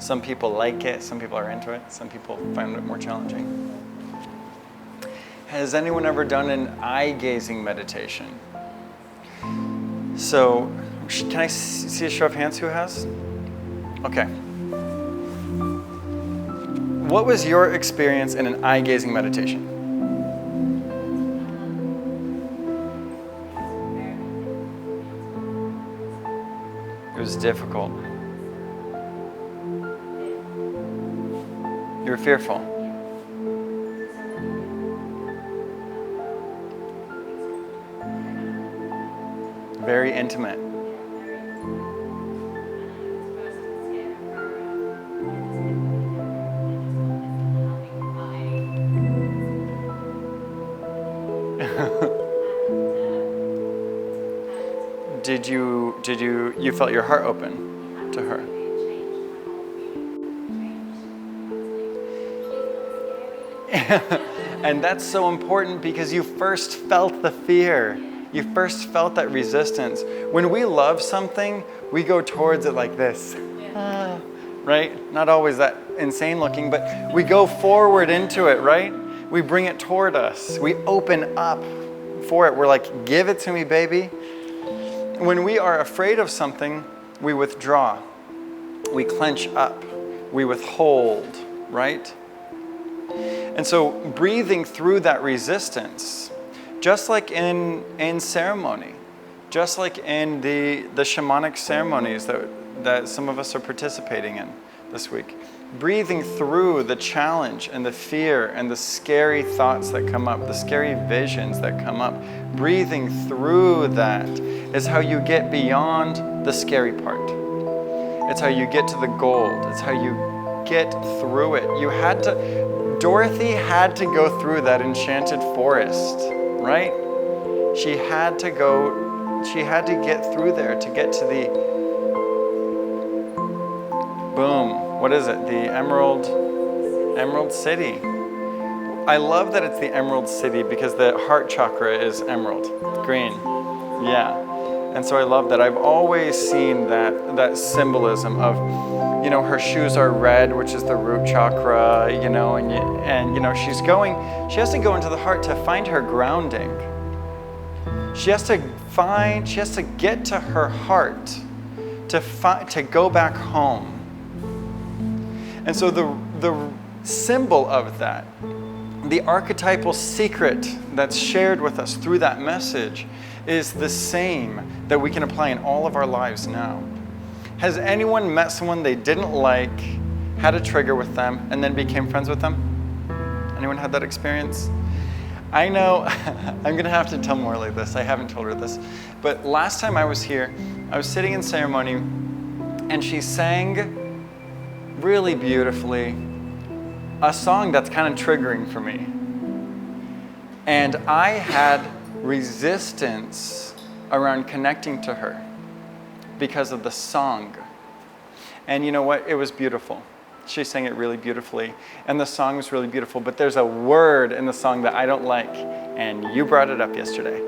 Some people like it, some people are into it, some people find it more challenging. Has anyone ever done an eye-gazing meditation? So, can I see a show of hands who has? Okay. What was your experience in an eye-gazing meditation? It was difficult. You were fearful. Very intimate. You felt your heart open to her? And that's so important because you first felt the fear. You first felt that resistance. When we love something, we go towards it like this. Right? Not always that insane looking, but we go forward into it, right? We bring it toward us. We open up for it. We're like, give it to me, baby. When we are afraid of something, we withdraw. We clench up. We withhold, right? And so breathing through that resistance, just like in ceremony, just like in the shamanic ceremonies that some of us are participating in this week, breathing through the challenge and the fear and the scary thoughts that come up, the scary visions that come up, breathing through that is how you get beyond the scary part. It's how you get to the gold. It's how you get through it. Dorothy had to go through that enchanted forest, right? She had to get through there to get to the, boom, what is it? The Emerald City. I love that it's the Emerald City because the heart chakra is emerald, green. Yeah. And so I love that. I've always seen that symbolism of, her shoes are red, which is the root chakra, and she has to go into the heart to find her grounding. She has to get to her heart to go back home. And so the symbol of that, the archetypal secret that's shared with us through that message is the same that we can apply in all of our lives now. Has anyone met someone they didn't like, had a trigger with them, and then became friends with them? Anyone had that experience? I know, I'm gonna have to tell Morley this, I haven't told her this, but last time I was here, I was sitting in ceremony, and she sang really beautifully a song that's kind of triggering for me. And I had resistance around connecting to her because of the song. And you know what? It was beautiful. She sang it really beautifully, and the song was really beautiful, but there's a word in the song that I don't like, and you brought it up yesterday.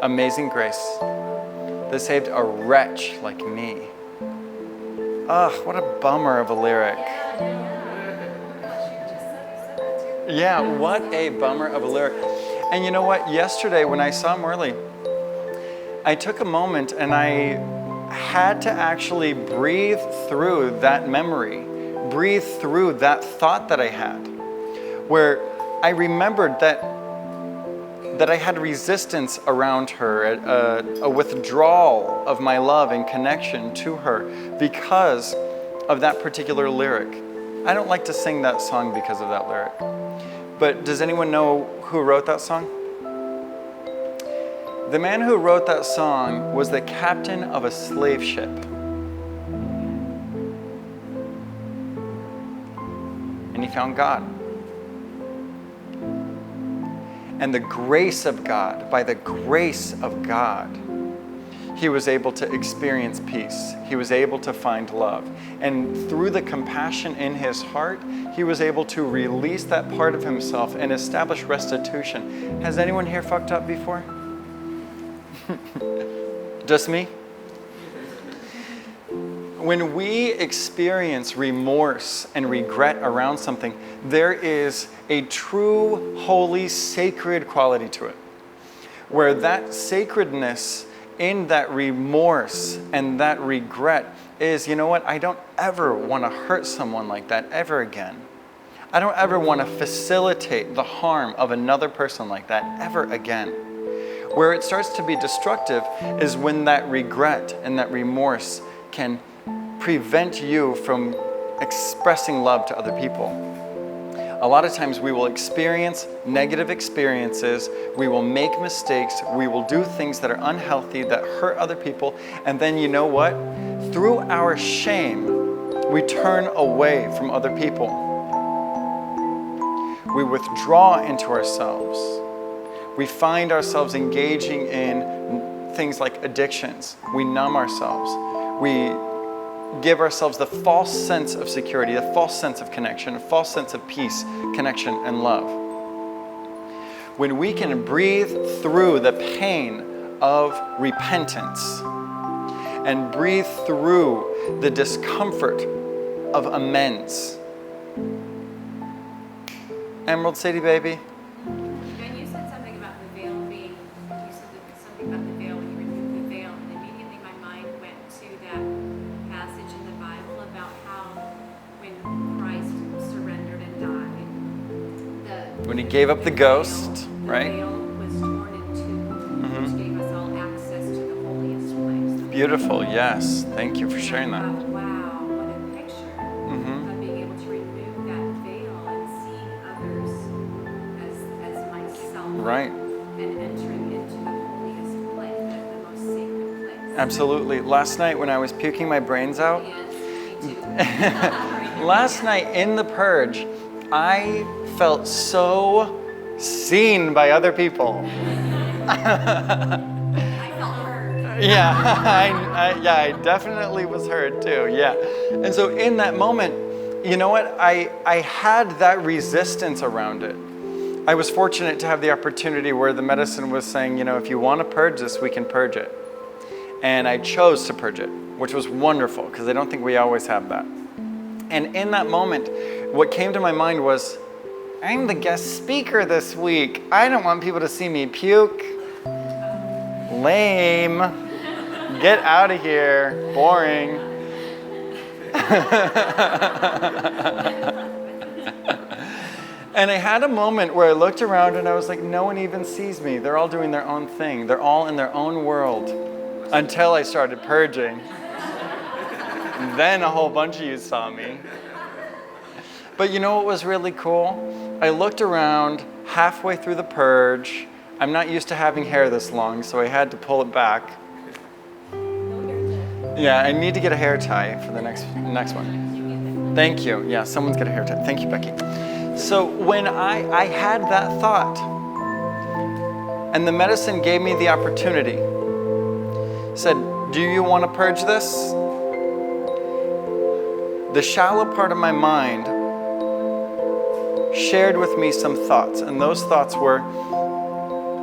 Amazing grace that saved a wretch like me. Ugh, what a bummer of a lyric. Yeah, what a bummer of a lyric. And you know what? Yesterday when I saw Morley, I took a moment and I had to actually breathe through that memory, breathe through that thought that I had, where I remembered that I had resistance around her, a withdrawal of my love and connection to her because of that particular lyric. I don't like to sing that song because of that lyric. But does anyone know who wrote that song? The man who wrote that song was the captain of a slave ship. And he found God. And the grace of God, by the grace of God, he was able to experience peace. He was able to find love. And through the compassion in his heart, he was able to release that part of himself and establish restitution. Has anyone here fucked up before? Just me? When we experience remorse and regret around something, there is a true, holy, sacred quality to it, where that sacredness in that remorse and that regret is, you know what, I don't ever want to hurt someone like that ever again. I don't ever want to facilitate the harm of another person like that ever again. Where it starts to be destructive is when that regret and that remorse can prevent you from expressing love to other people. A lot of times we will experience negative experiences, we will make mistakes, we will do things that are unhealthy, that hurt other people, and then you know what? Through our shame, we turn away from other people. We withdraw into ourselves. We find ourselves engaging in things like addictions. We numb ourselves. We give ourselves the false sense of security, the false sense of connection, a false sense of peace, connection, and love. When we can breathe through the pain of repentance and breathe through the discomfort of amends. Emerald City, baby. And you said something about the veil being, you said something about the veil when you were through the veil, and immediately my mind went to that passage in the Bible about how when Christ surrendered and died, When he gave up the ghost, The right? veil was torn in two, which gave us all access to the holiest place. Beautiful, yes. Thank you for sharing And I that. thought, wow, what a picture of being able to remove that veil and seeing others as myself. Right. And entering into the holiest place, the most sacred place. Absolutely. Last night when I was puking my brains out, Yes, me too. last night in the purge, I felt so seen by other people. I felt hurt. Yeah, I definitely was heard too. Yeah, and so in that moment, you know what? I had that resistance around it. I was fortunate to have the opportunity where the medicine was saying, you know, if you want to purge this, we can purge it. And I chose to purge it, which was wonderful because I don't think we always have that. And in that moment, what came to my mind was, I'm the guest speaker this week. I don't want people to see me puke. Lame. Get out of here. Boring. And I had a moment where I looked around and I was like, no one even sees me. They're all doing their own thing. They're all in their own world. Until I started purging. Then a whole bunch of you saw me. But you know what was really cool? I looked around halfway through the purge. I'm not used to having hair this long, so I had to pull it back. Yeah, I need to get a hair tie for the next one. Thank you. Yeah, someone's got a hair tie. Thank you, Becky. So when I had that thought, and the medicine gave me the opportunity, said, do you want to purge this? The shallow part of my mind shared with me some thoughts, and those thoughts were,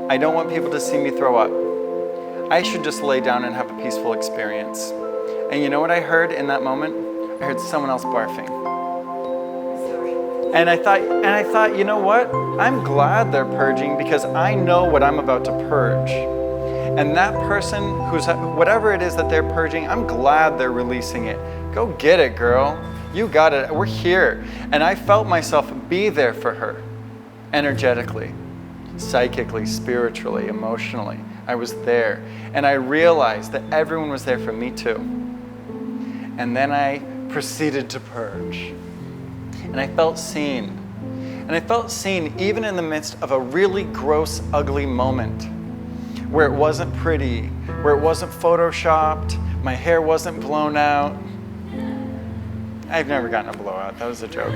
I don't want people to see me throw up. I should just lay down and have a peaceful experience. And you know what I heard in that moment? I heard someone else barfing. And I thought, you know what? I'm glad they're purging because I know what I'm about to purge. And that person who's, whatever it is that they're purging, I'm glad they're releasing it. Go get it, girl. You got it. We're here. And I felt myself be there for her, energetically, psychically, spiritually, emotionally. I was there. And I realized that everyone was there for me too. And then I proceeded to purge. And I felt seen. And I felt seen even in the midst of a really gross, ugly moment where it wasn't pretty, where it wasn't photoshopped, my hair wasn't blown out. I've never gotten a blowout, that was a joke.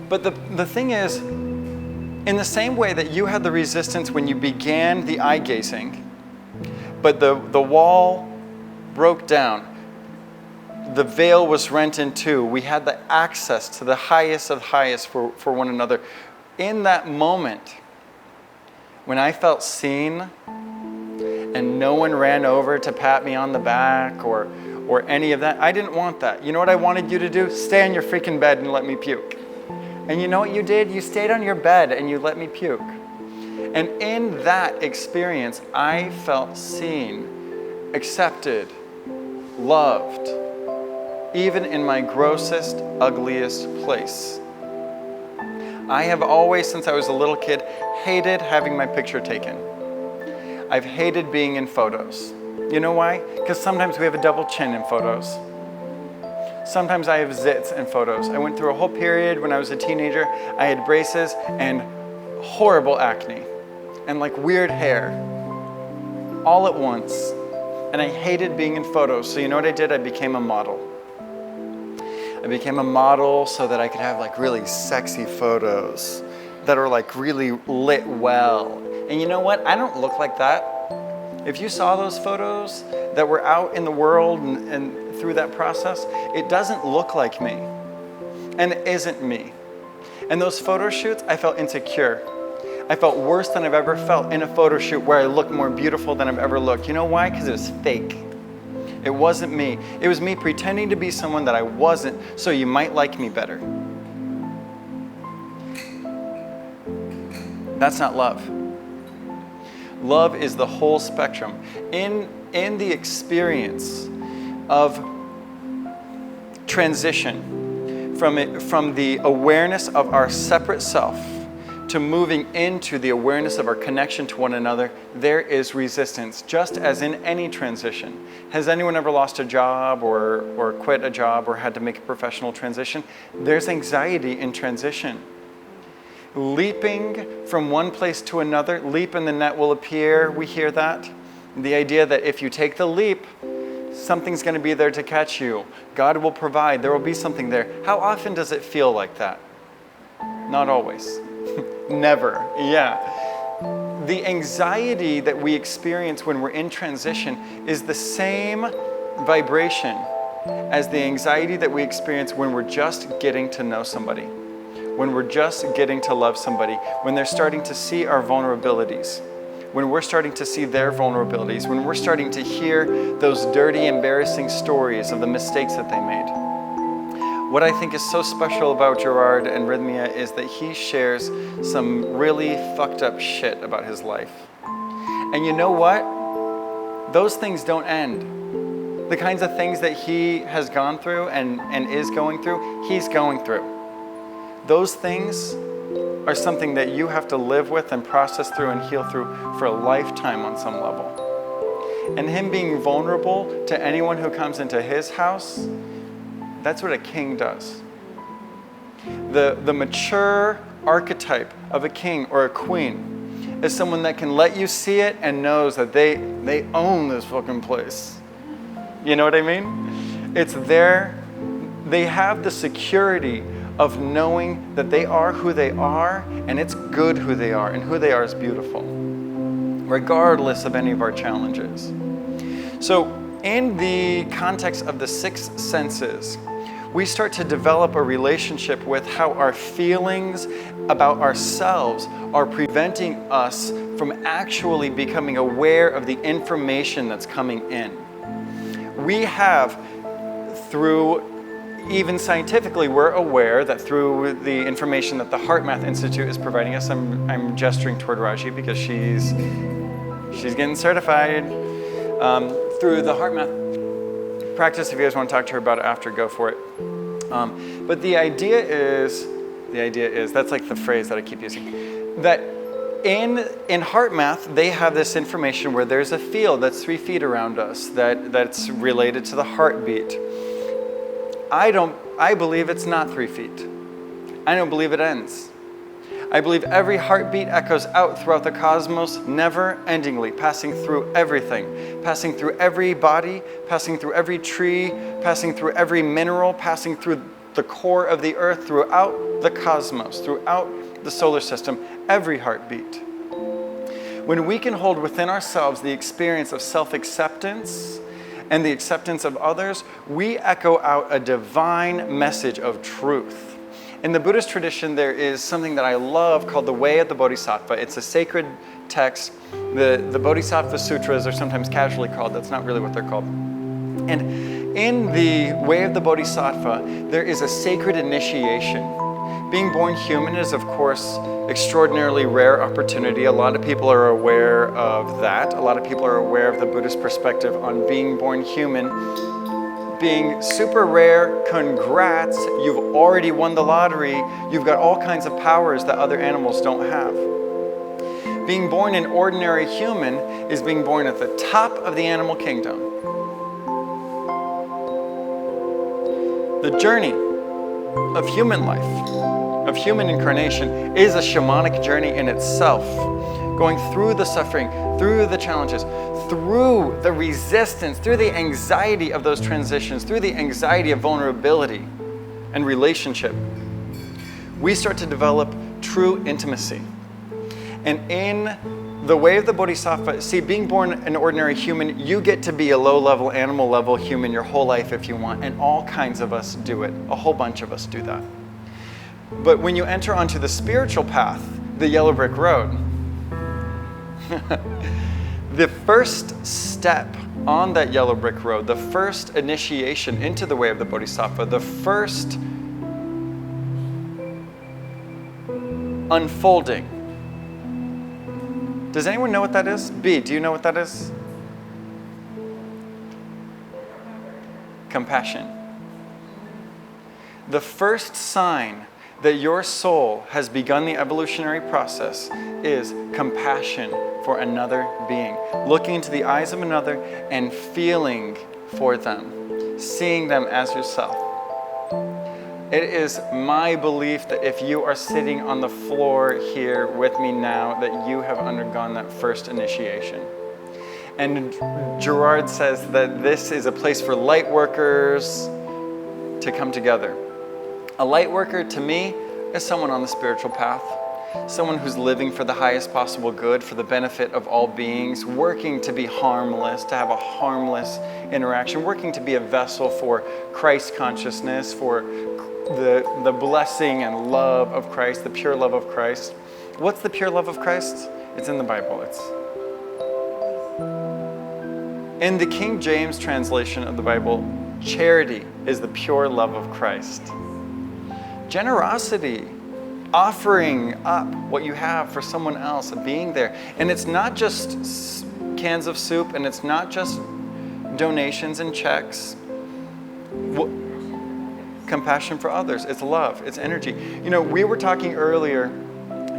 But the thing is, in the same way that you had the resistance when you began the eye gazing, but the wall broke down, the veil was rent in two, we had the access to the highest of highest for one another. In that moment, when I felt seen and no one ran over to pat me on the back or any of that, I didn't want that. You know what I wanted you to do? Stay on your freaking bed and let me puke. And you know what you did? You stayed on your bed and you let me puke. And in that experience, I felt seen, accepted, loved, even in my grossest, ugliest place. I have always, since I was a little kid, hated having my picture taken. I've hated being in photos. You know why? Because sometimes we have a double chin in photos. Sometimes I have zits in photos. I went through a whole period when I was a teenager. I had braces and horrible acne and like weird hair all at once. And I hated being in photos. So you know what I did? I became a model. I became a model so that I could have like really sexy photos that are like really lit well. And you know what? I don't look like that. If you saw those photos that were out in the world and through that process, it doesn't look like me and it isn't me. And those photo shoots, I felt insecure. I felt worse than I've ever felt in a photo shoot where I looked more beautiful than I've ever looked. You know why? Because it was fake. It wasn't me. It was me pretending to be someone that I wasn't so you might like me better. That's not love. Love is the whole spectrum. In the experience of transition from the awareness of our separate self to moving into the awareness of our connection to one another, there is resistance, just as in any transition. Has anyone ever lost a job or quit a job or had to make a professional transition? There's anxiety in transition. Leaping from one place to another, leap and the net will appear, we hear that. The idea that if you take the leap, something's going to be there to catch you. God will provide, there will be something there. How often does it feel like that? Not always. Never, yeah. The anxiety that we experience when we're in transition is the same vibration as the anxiety that we experience when we're just getting to know somebody, when we're just getting to love somebody, when they're starting to see our vulnerabilities, when we're starting to see their vulnerabilities, when we're starting to hear those dirty, embarrassing stories of the mistakes that they made. What I think is so special about Gerard and Rhythmia is that he shares some really fucked up shit about his life. And you know what? Those things don't end. The kinds of things that he has gone through and is going through, he's going through. Those things are something that you have to live with and process through and heal through for a lifetime on some level. And him being vulnerable to anyone who comes into his house, that's what a king does. The mature archetype of a king or a queen is someone that can let you see it and knows that they own this fucking place. You know what I mean? It's they have the security of knowing that they are who they are, and it's good who they are, and who they are is beautiful, regardless of any of our challenges. So in the context of the 6 senses, we start to develop a relationship with how our feelings about ourselves are preventing us from actually becoming aware of the information that's coming in. We have, even scientifically, we're aware that through the information that the HeartMath Institute is providing us, I'm gesturing toward Raji because she's getting certified. Through the HeartMath practice, if you guys want to talk to her about it after, go for it. But the idea is, that's like the phrase that I keep using, that in HeartMath, they have this information where there's a field that's 3 feet around us that's related to the heartbeat. I believe it's not 3 feet. I don't believe it ends. I believe every heartbeat echoes out throughout the cosmos, never-endingly, passing through everything, passing through every body, passing through every tree, passing through every mineral, passing through the core of the earth, throughout the cosmos, throughout the solar system, every heartbeat. When we can hold within ourselves the experience of self-acceptance and the acceptance of others, we echo out a divine message of truth. In the Buddhist tradition, there is something that I love called the Way of the Bodhisattva. It's a sacred text. The Bodhisattva Sutras are sometimes casually called. That's not really what they're called. And in the Way of the Bodhisattva, there is a sacred initiation. Being born human is, of course, extraordinarily rare opportunity. A lot of people are aware of that. A lot of people are aware of the Buddhist perspective on being born human. Being super rare, congrats, you've already won the lottery. You've got all kinds of powers that other animals don't have. Being born an ordinary human is being born at the top of the animal kingdom. The journey of human life, of human incarnation, is a shamanic journey in itself, going through the suffering, through the challenges, through the resistance, through the anxiety of those transitions, through the anxiety of vulnerability and relationship. We start to develop true intimacy. And in the Way of the Bodhisattva, see, being born an ordinary human, you get to be a low-level, animal-level human your whole life if you want, and all kinds of us do it. A whole bunch of us do that. But when you enter onto the spiritual path, the yellow brick road, the first step on that yellow brick road, the first initiation into the Way of the Bodhisattva, the first unfolding. Does anyone know what that is? B, do you know what that is? Compassion. The first sign that your soul has begun the evolutionary process is compassion for another being. Looking into the eyes of another and feeling for them, seeing them as yourself. It is my belief that if you are sitting on the floor here with me now, that you have undergone that first initiation. And Gerard says that this is a place for light workers to come together. A light worker, to me, is someone on the spiritual path, someone who's living for the highest possible good, for the benefit of all beings, working to be harmless, to have a harmless interaction, working to be a vessel for Christ consciousness, for the blessing and love of Christ, the pure love of Christ. What's the pure love of Christ? It's in the Bible. It's in the King James translation of the Bible. Charity is the pure love of Christ. Generosity, offering up what you have for someone else, being there. And it's not just cans of soup, and it's not just donations and checks. Compassion for others. It's love. It's energy. You know, we were talking earlier,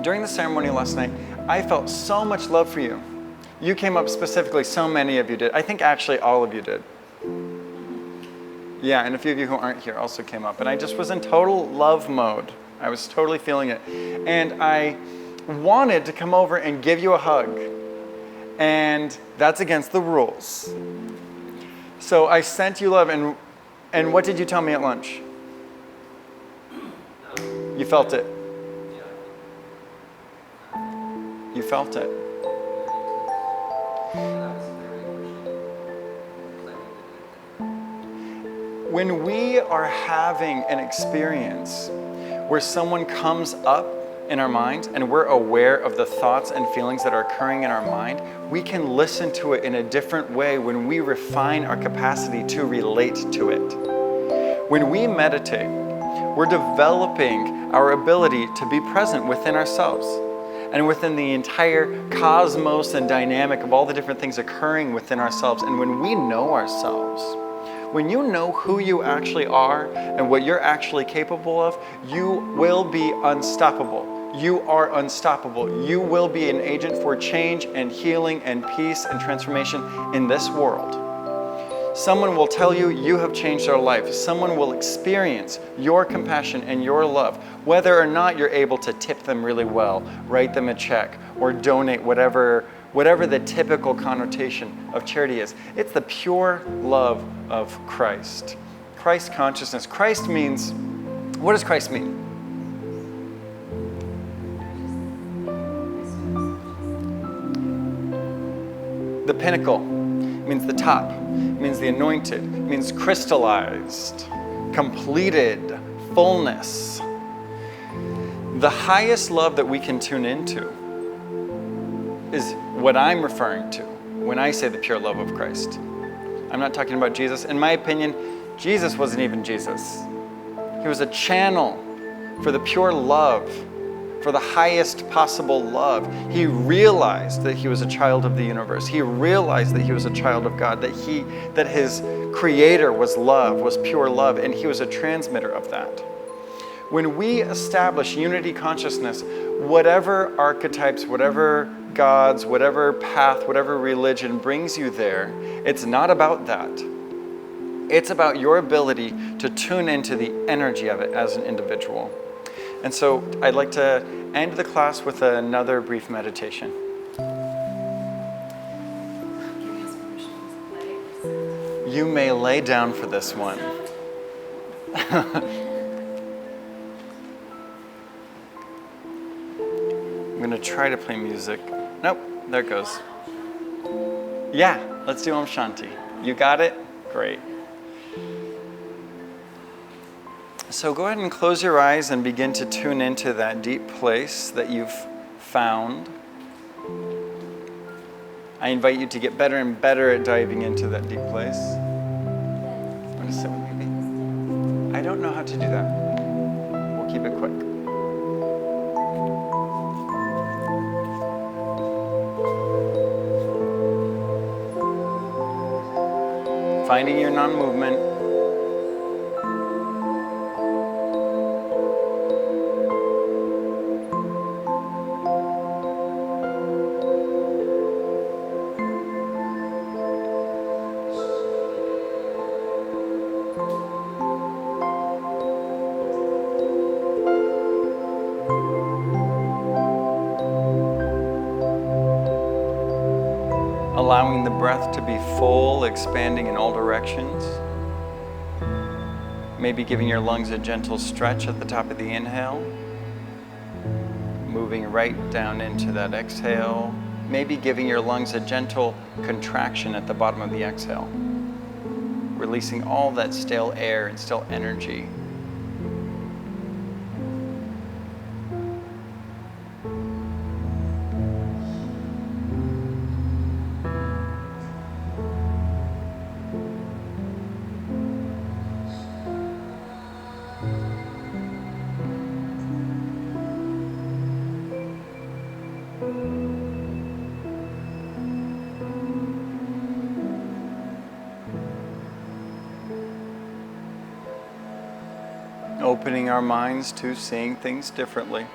during the ceremony last night, I felt so much love for you. You came up specifically, so many of you did. I think actually all of you did. Yeah, and a few of you who aren't here also came up. And I just was in total love mode. I was totally feeling it. And I wanted to come over and give you a hug. And that's against the rules. So I sent you love, and what did you tell me at lunch? You felt it. You felt it. When we are having an experience where someone comes up in our mind and we're aware of the thoughts and feelings that are occurring in our mind, we can listen to it in a different way when we refine our capacity to relate to it. When we meditate, we're developing our ability to be present within ourselves and within the entire cosmos and dynamic of all the different things occurring within ourselves. And when we know ourselves, when you know who you actually are and what you're actually capable of, you will be unstoppable. You are unstoppable. You will be an agent for change and healing and peace and transformation in this world. Someone will tell you you have changed their life. Someone will experience your compassion and your love, whether or not you're able to tip them really well, write them a check, or donate whatever the typical connotation of charity is. It's the pure love of Christ. Christ consciousness. Christ means, what does Christ mean? The pinnacle means the top, means the anointed, means crystallized, completed, fullness. The highest love that we can tune into is what I'm referring to when I say the pure love of Christ. I'm not talking about Jesus. In my opinion, Jesus wasn't even Jesus. He was a channel for the pure love, for the highest possible love. He realized that he was a child of the universe. He realized that he was a child of God, that his creator was love, was pure love, and he was a transmitter of that. When we establish unity consciousness, whatever archetypes, whatever gods, whatever path, whatever religion brings you there, it's not about that. It's about your ability to tune into the energy of it as an individual. And so I'd like to end the class with another brief meditation. You may lay down for this one. I'm going to try to play music. Nope, there it goes. Yeah, let's do Om Shanti. You got it? Great. So go ahead and close your eyes and begin to tune into that deep place that you've found. I invite you to get better and better at diving into that deep place. Want to sit with me? I don't know how to do that. We'll keep it quick. Finding your non-movement. allowing the breath to be full, expanding in all directions. Maybe giving your lungs a gentle stretch at the top of the inhale, moving right down into that exhale. Maybe giving your lungs a gentle contraction at the bottom of the exhale, releasing all that stale air and stale energy. Opening our minds to seeing things differently.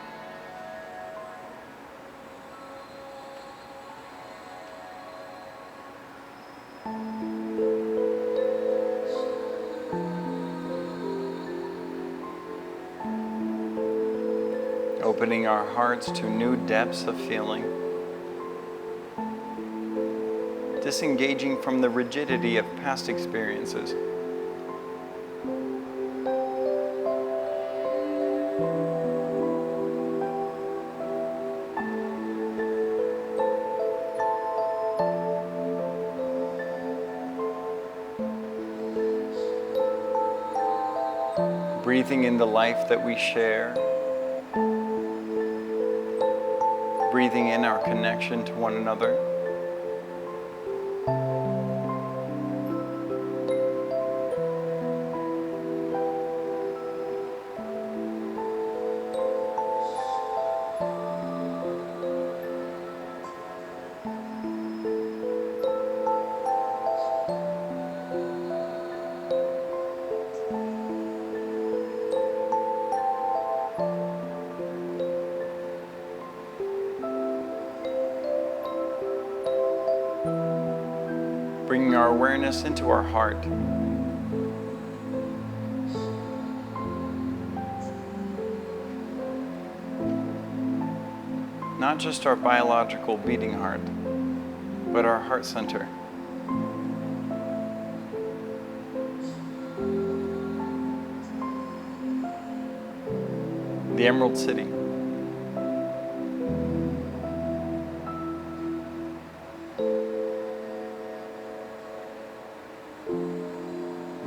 Opening our hearts to new depths of feeling. Disengaging from the rigidity of past experiences. Breathing in the life that we share. Breathing in our connection to one another. Bringing our awareness into our heart. Not just our biological beating heart, but our heart center. The Emerald City.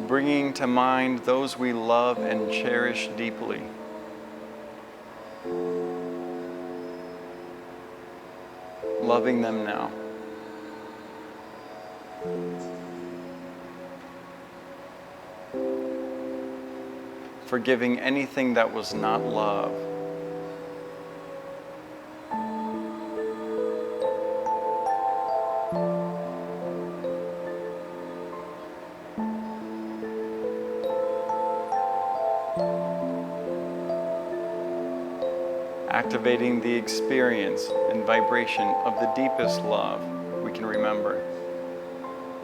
Bringing to mind those we love and cherish deeply. Loving them now. Forgiving anything that was not love. Activating the experience and vibration of the deepest love we can remember,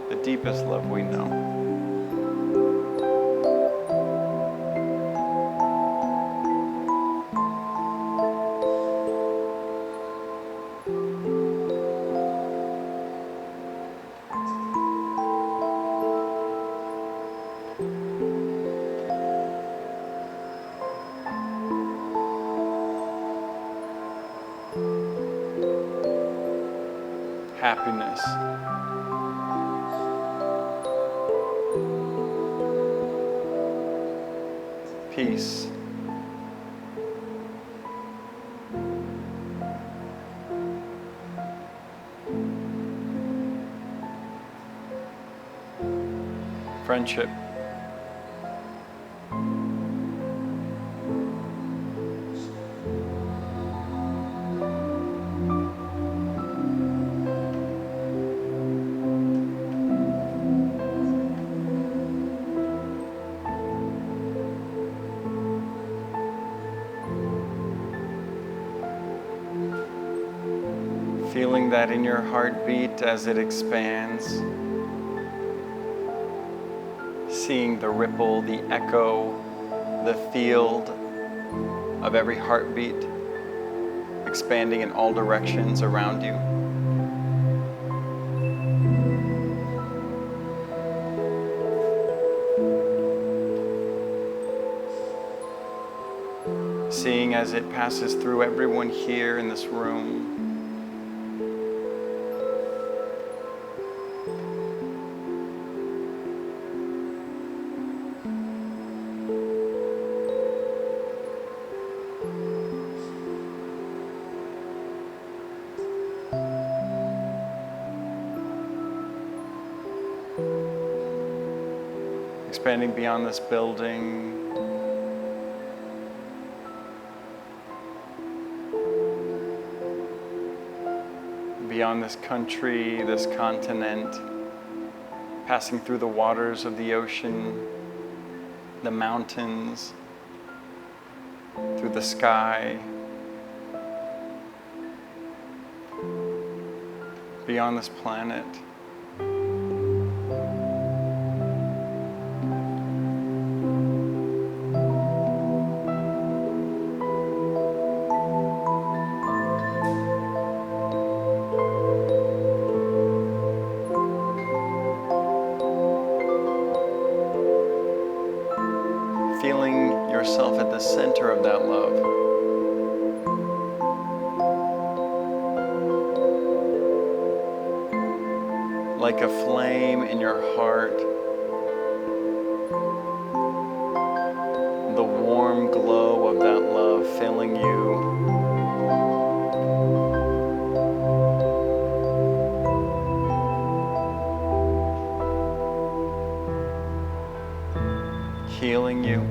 the deepest love we know. Happiness. Peace. Friendship. Feeling that in your heartbeat as it expands. Seeing the ripple, the echo, the field of every heartbeat expanding in all directions around you. feeling as it passes through everyone here in this room. Expanding beyond this building, beyond this country, this continent, passing through the waters of the ocean, the mountains, through the sky, beyond this planet. Feeling yourself at the center of that love. Like a flame in your heart, the warm glow of that love filling you. Healing you.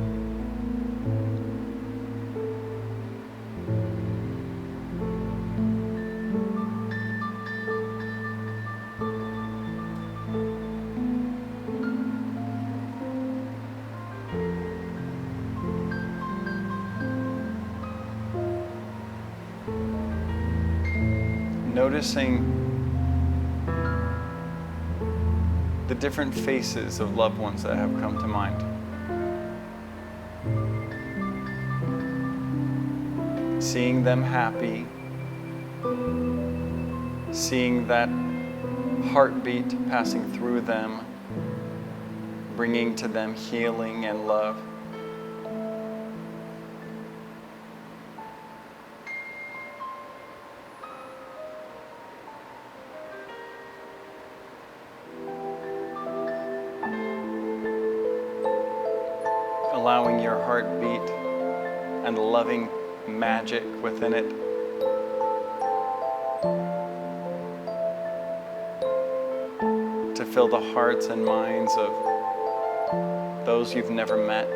Noticing the different faces of loved ones that have come to mind. Seeing them happy, seeing that heartbeat passing through them, bringing to them healing and love. Allowing your heartbeat and the loving magic within it to fill the hearts and minds of those you've never met.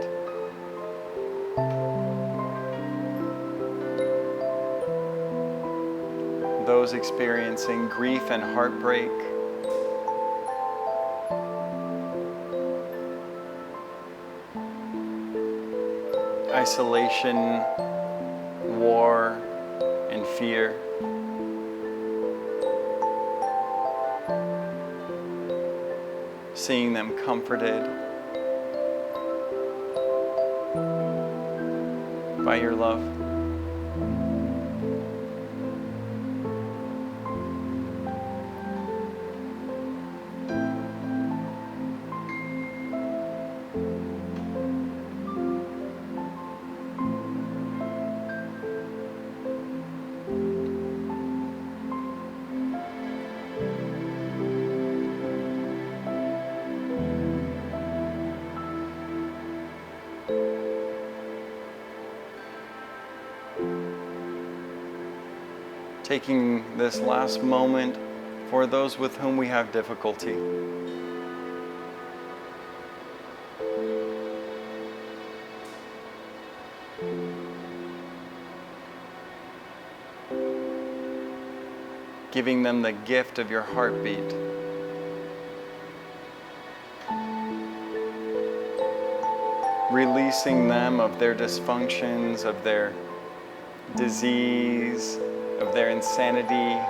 Those experiencing grief and heartbreak. Isolation, war, and fear. Seeing them comforted by your love. Taking this last moment for those with whom we have difficulty. Giving them the gift of your heartbeat. Releasing them of their dysfunctions, of their disease, of their insanity.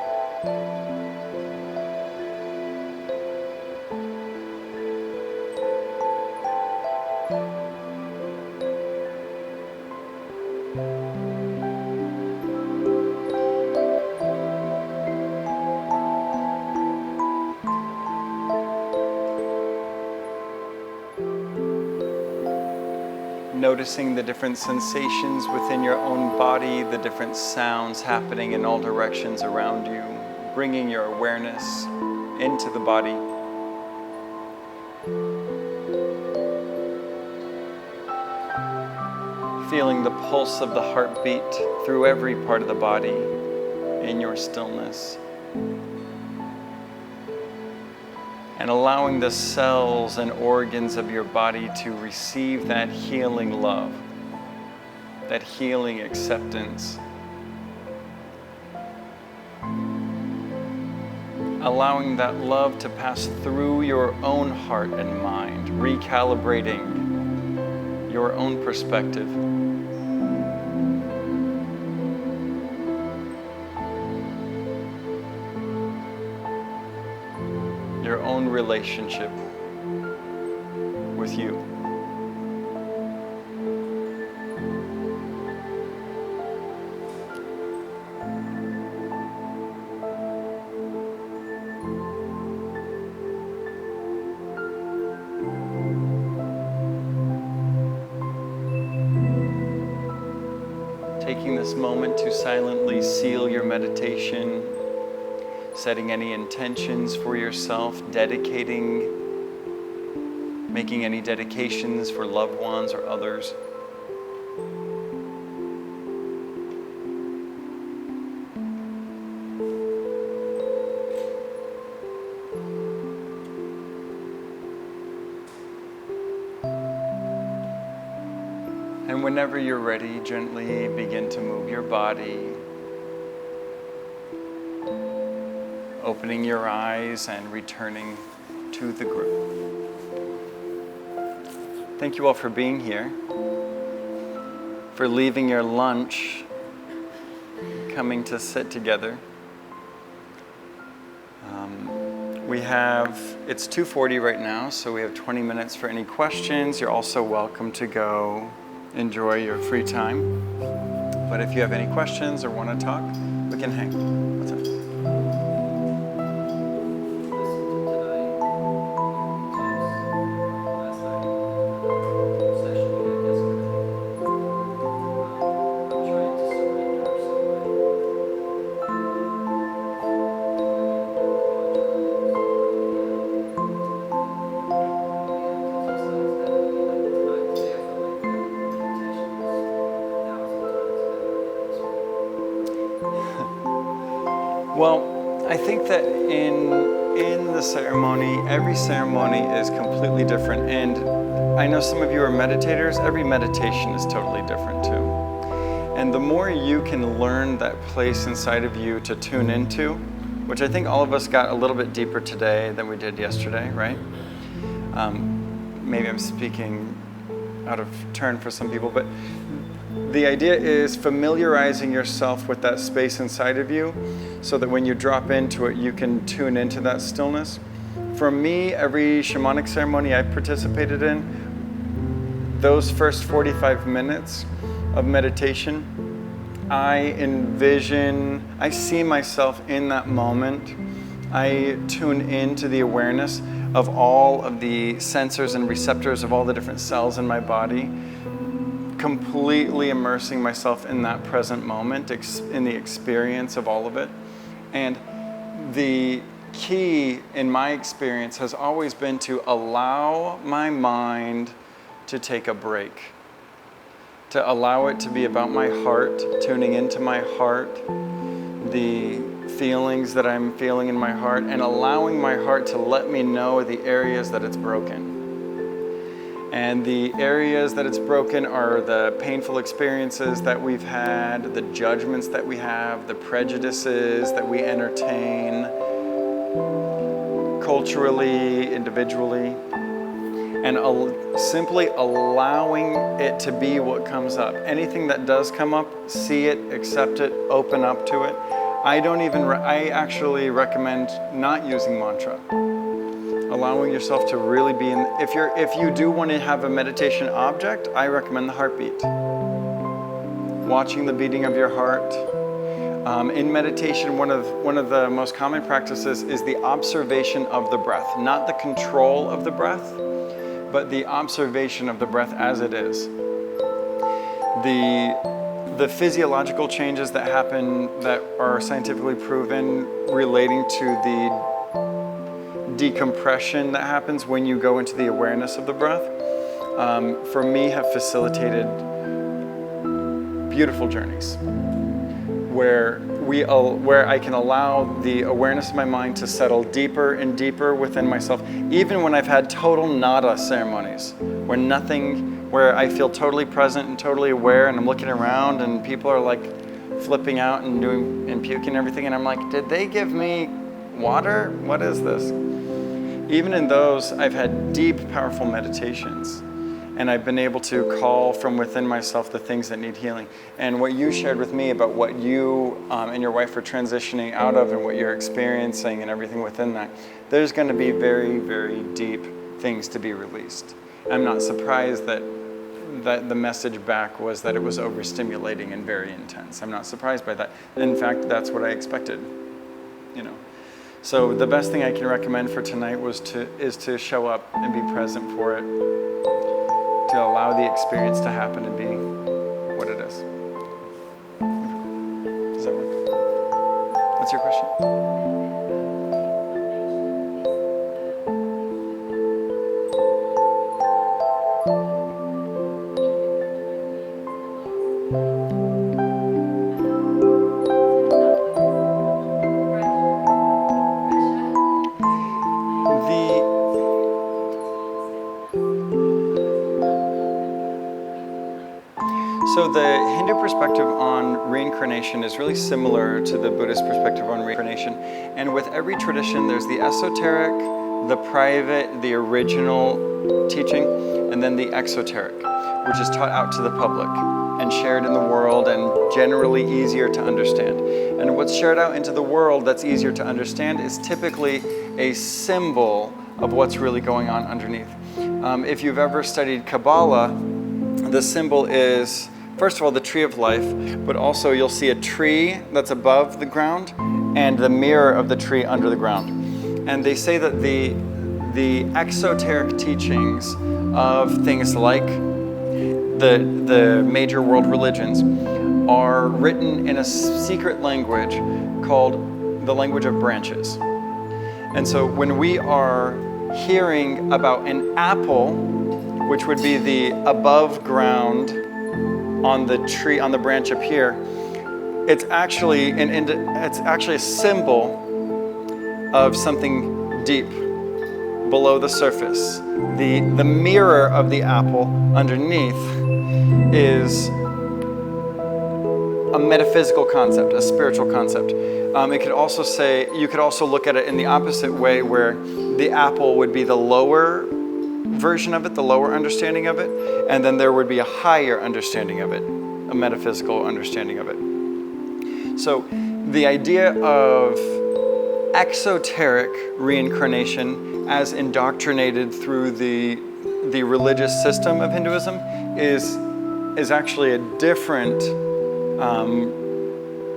noticing the different sensations within your own body, the different sounds happening in all directions around you, bringing your awareness into the body. Feeling the pulse of the heartbeat through every part of the body in your stillness. And allowing the cells and organs of your body to receive that healing love, that healing acceptance. Allowing that love to pass through your own heart and mind, recalibrating your own perspective. Your own relationship with you. Taking this moment to silently seal your meditation, setting any intentions for yourself, making any dedications for loved ones or others. And whenever you're ready, gently begin to move your body, opening your eyes and returning to the group. Thank you all for being here, for leaving your lunch, coming to sit together. It's 2:40 right now, so we have 20 minutes for any questions. You're also welcome to go enjoy your free time. But if you have any questions or want to talk, we can hang. What's up? Well, I think that in the ceremony, every ceremony is completely different. And I know some of you are meditators. Every meditation is totally different too. And the more you can learn that place inside of you to tune into, which I think all of us got a little bit deeper today than we did yesterday, right? Maybe I'm speaking out of turn for some people, but the idea is familiarizing yourself with that space inside of you so that when you drop into it, you can tune into that stillness. For me, every shamanic ceremony I participated in, those first 45 minutes of meditation, I see myself in that moment. I tune into the awareness of all of the sensors and receptors of all the different cells in my body, completely immersing myself in that present moment, in the experience of all of it. And the key in my experience has always been to allow my mind to take a break, to allow it to be about my heart, tuning into my heart, the feelings that I'm feeling in my heart, and allowing my heart to let me know the areas that it's broken. And the areas that it's broken are the painful experiences that we've had, the judgments that we have, the prejudices that we entertain, culturally, individually, and simply allowing it to be what comes up. Anything that does come up, see it, accept it, open up to it. I actually recommend not using mantra. Allowing yourself to really be in. If you do want to have a meditation object, I recommend the heartbeat. Watching the beating of your heart. In meditation, one of the most common practices is the observation of the breath, not the control of the breath, but the observation of the breath as it is. the physiological changes that happen that are scientifically proven relating to the decompression that happens when you go into the awareness of the breath, for me have facilitated beautiful journeys where I can allow the awareness of my mind to settle deeper and deeper within myself, even when I've had total nada ceremonies, where I feel totally present and totally aware, and I'm looking around and people are like flipping out and puking and everything, and I'm like, did they give me water? What is this? Even in those, I've had deep, powerful meditations, and I've been able to call from within myself the things that need healing. And what you shared with me about what you and your wife are transitioning out of and what you're experiencing and everything within that, there's going to be very, very deep things to be released. I'm not surprised that the message back was that it was overstimulating and very intense. I'm not surprised by that. In fact, that's what I expected, you know. So the best thing I can recommend for tonight is to show up and be present for it, to allow the experience to happen and be what it is. Does that work? What's your question? So the Hindu perspective on reincarnation is really similar to the Buddhist perspective on reincarnation. And with every tradition, there's the esoteric, the private, the original teaching, and then the exoteric, which is taught out to the public and shared in the world and generally easier to understand. And what's shared out into the world that's easier to understand is typically a symbol of what's really going on underneath. If you've ever studied Kabbalah, the symbol is, first of all, the tree of life, but also you'll see a tree that's above the ground and the mirror of the tree under the ground. And they say that the exoteric teachings of things like the major world religions are written in a secret language called the language of branches. And so when we are hearing about an apple, which would be the above ground on the tree, on the branch up here, it's actually a symbol of something deep below the surface. The mirror of the apple underneath is a metaphysical concept, a spiritual concept. It could also say, you could also look at it in the opposite way, where the apple would be the lower version of it, the lower understanding of it, and then there would be a higher understanding of it, a metaphysical understanding of it. So the idea of exoteric reincarnation as indoctrinated through the religious system of Hinduism is actually a different,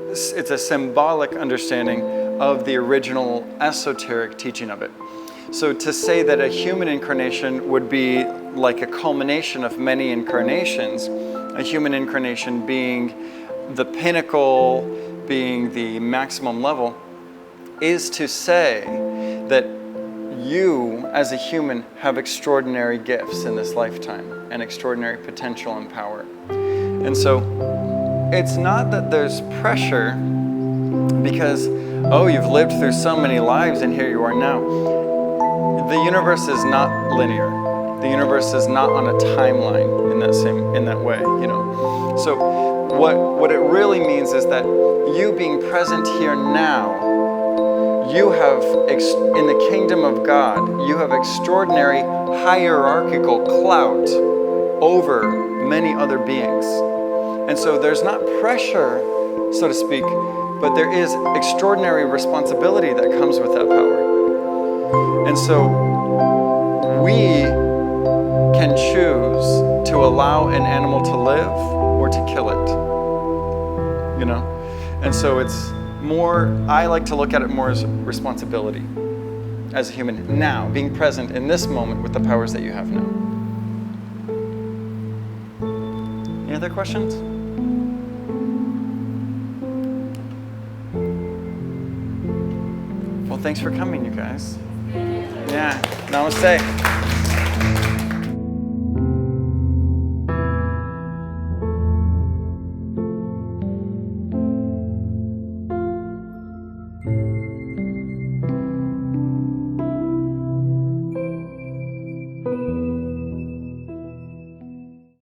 it's a symbolic understanding of the original esoteric teaching of it. So to say that a human incarnation would be like a culmination of many incarnations, a human incarnation being the pinnacle, being the maximum level, is to say that you as a human have extraordinary gifts in this lifetime and extraordinary potential and power. And so it's not that there's pressure because, oh, you've lived through so many lives and here you are now. The universe is not linear. The universe is not on a timeline in that way, you know. So what it really means is that you being present here now, you have, in the kingdom of God, you have extraordinary hierarchical clout over many other beings. And so there's not pressure, so to speak, but there is extraordinary responsibility that comes with that power. And so we can choose to allow an animal to live or to kill it, you know? And so it's more, I like to look at it more as responsibility as a human now, being present in this moment with the powers that you have now. other questions? Well, thanks for coming, you guys. Yeah, namaste.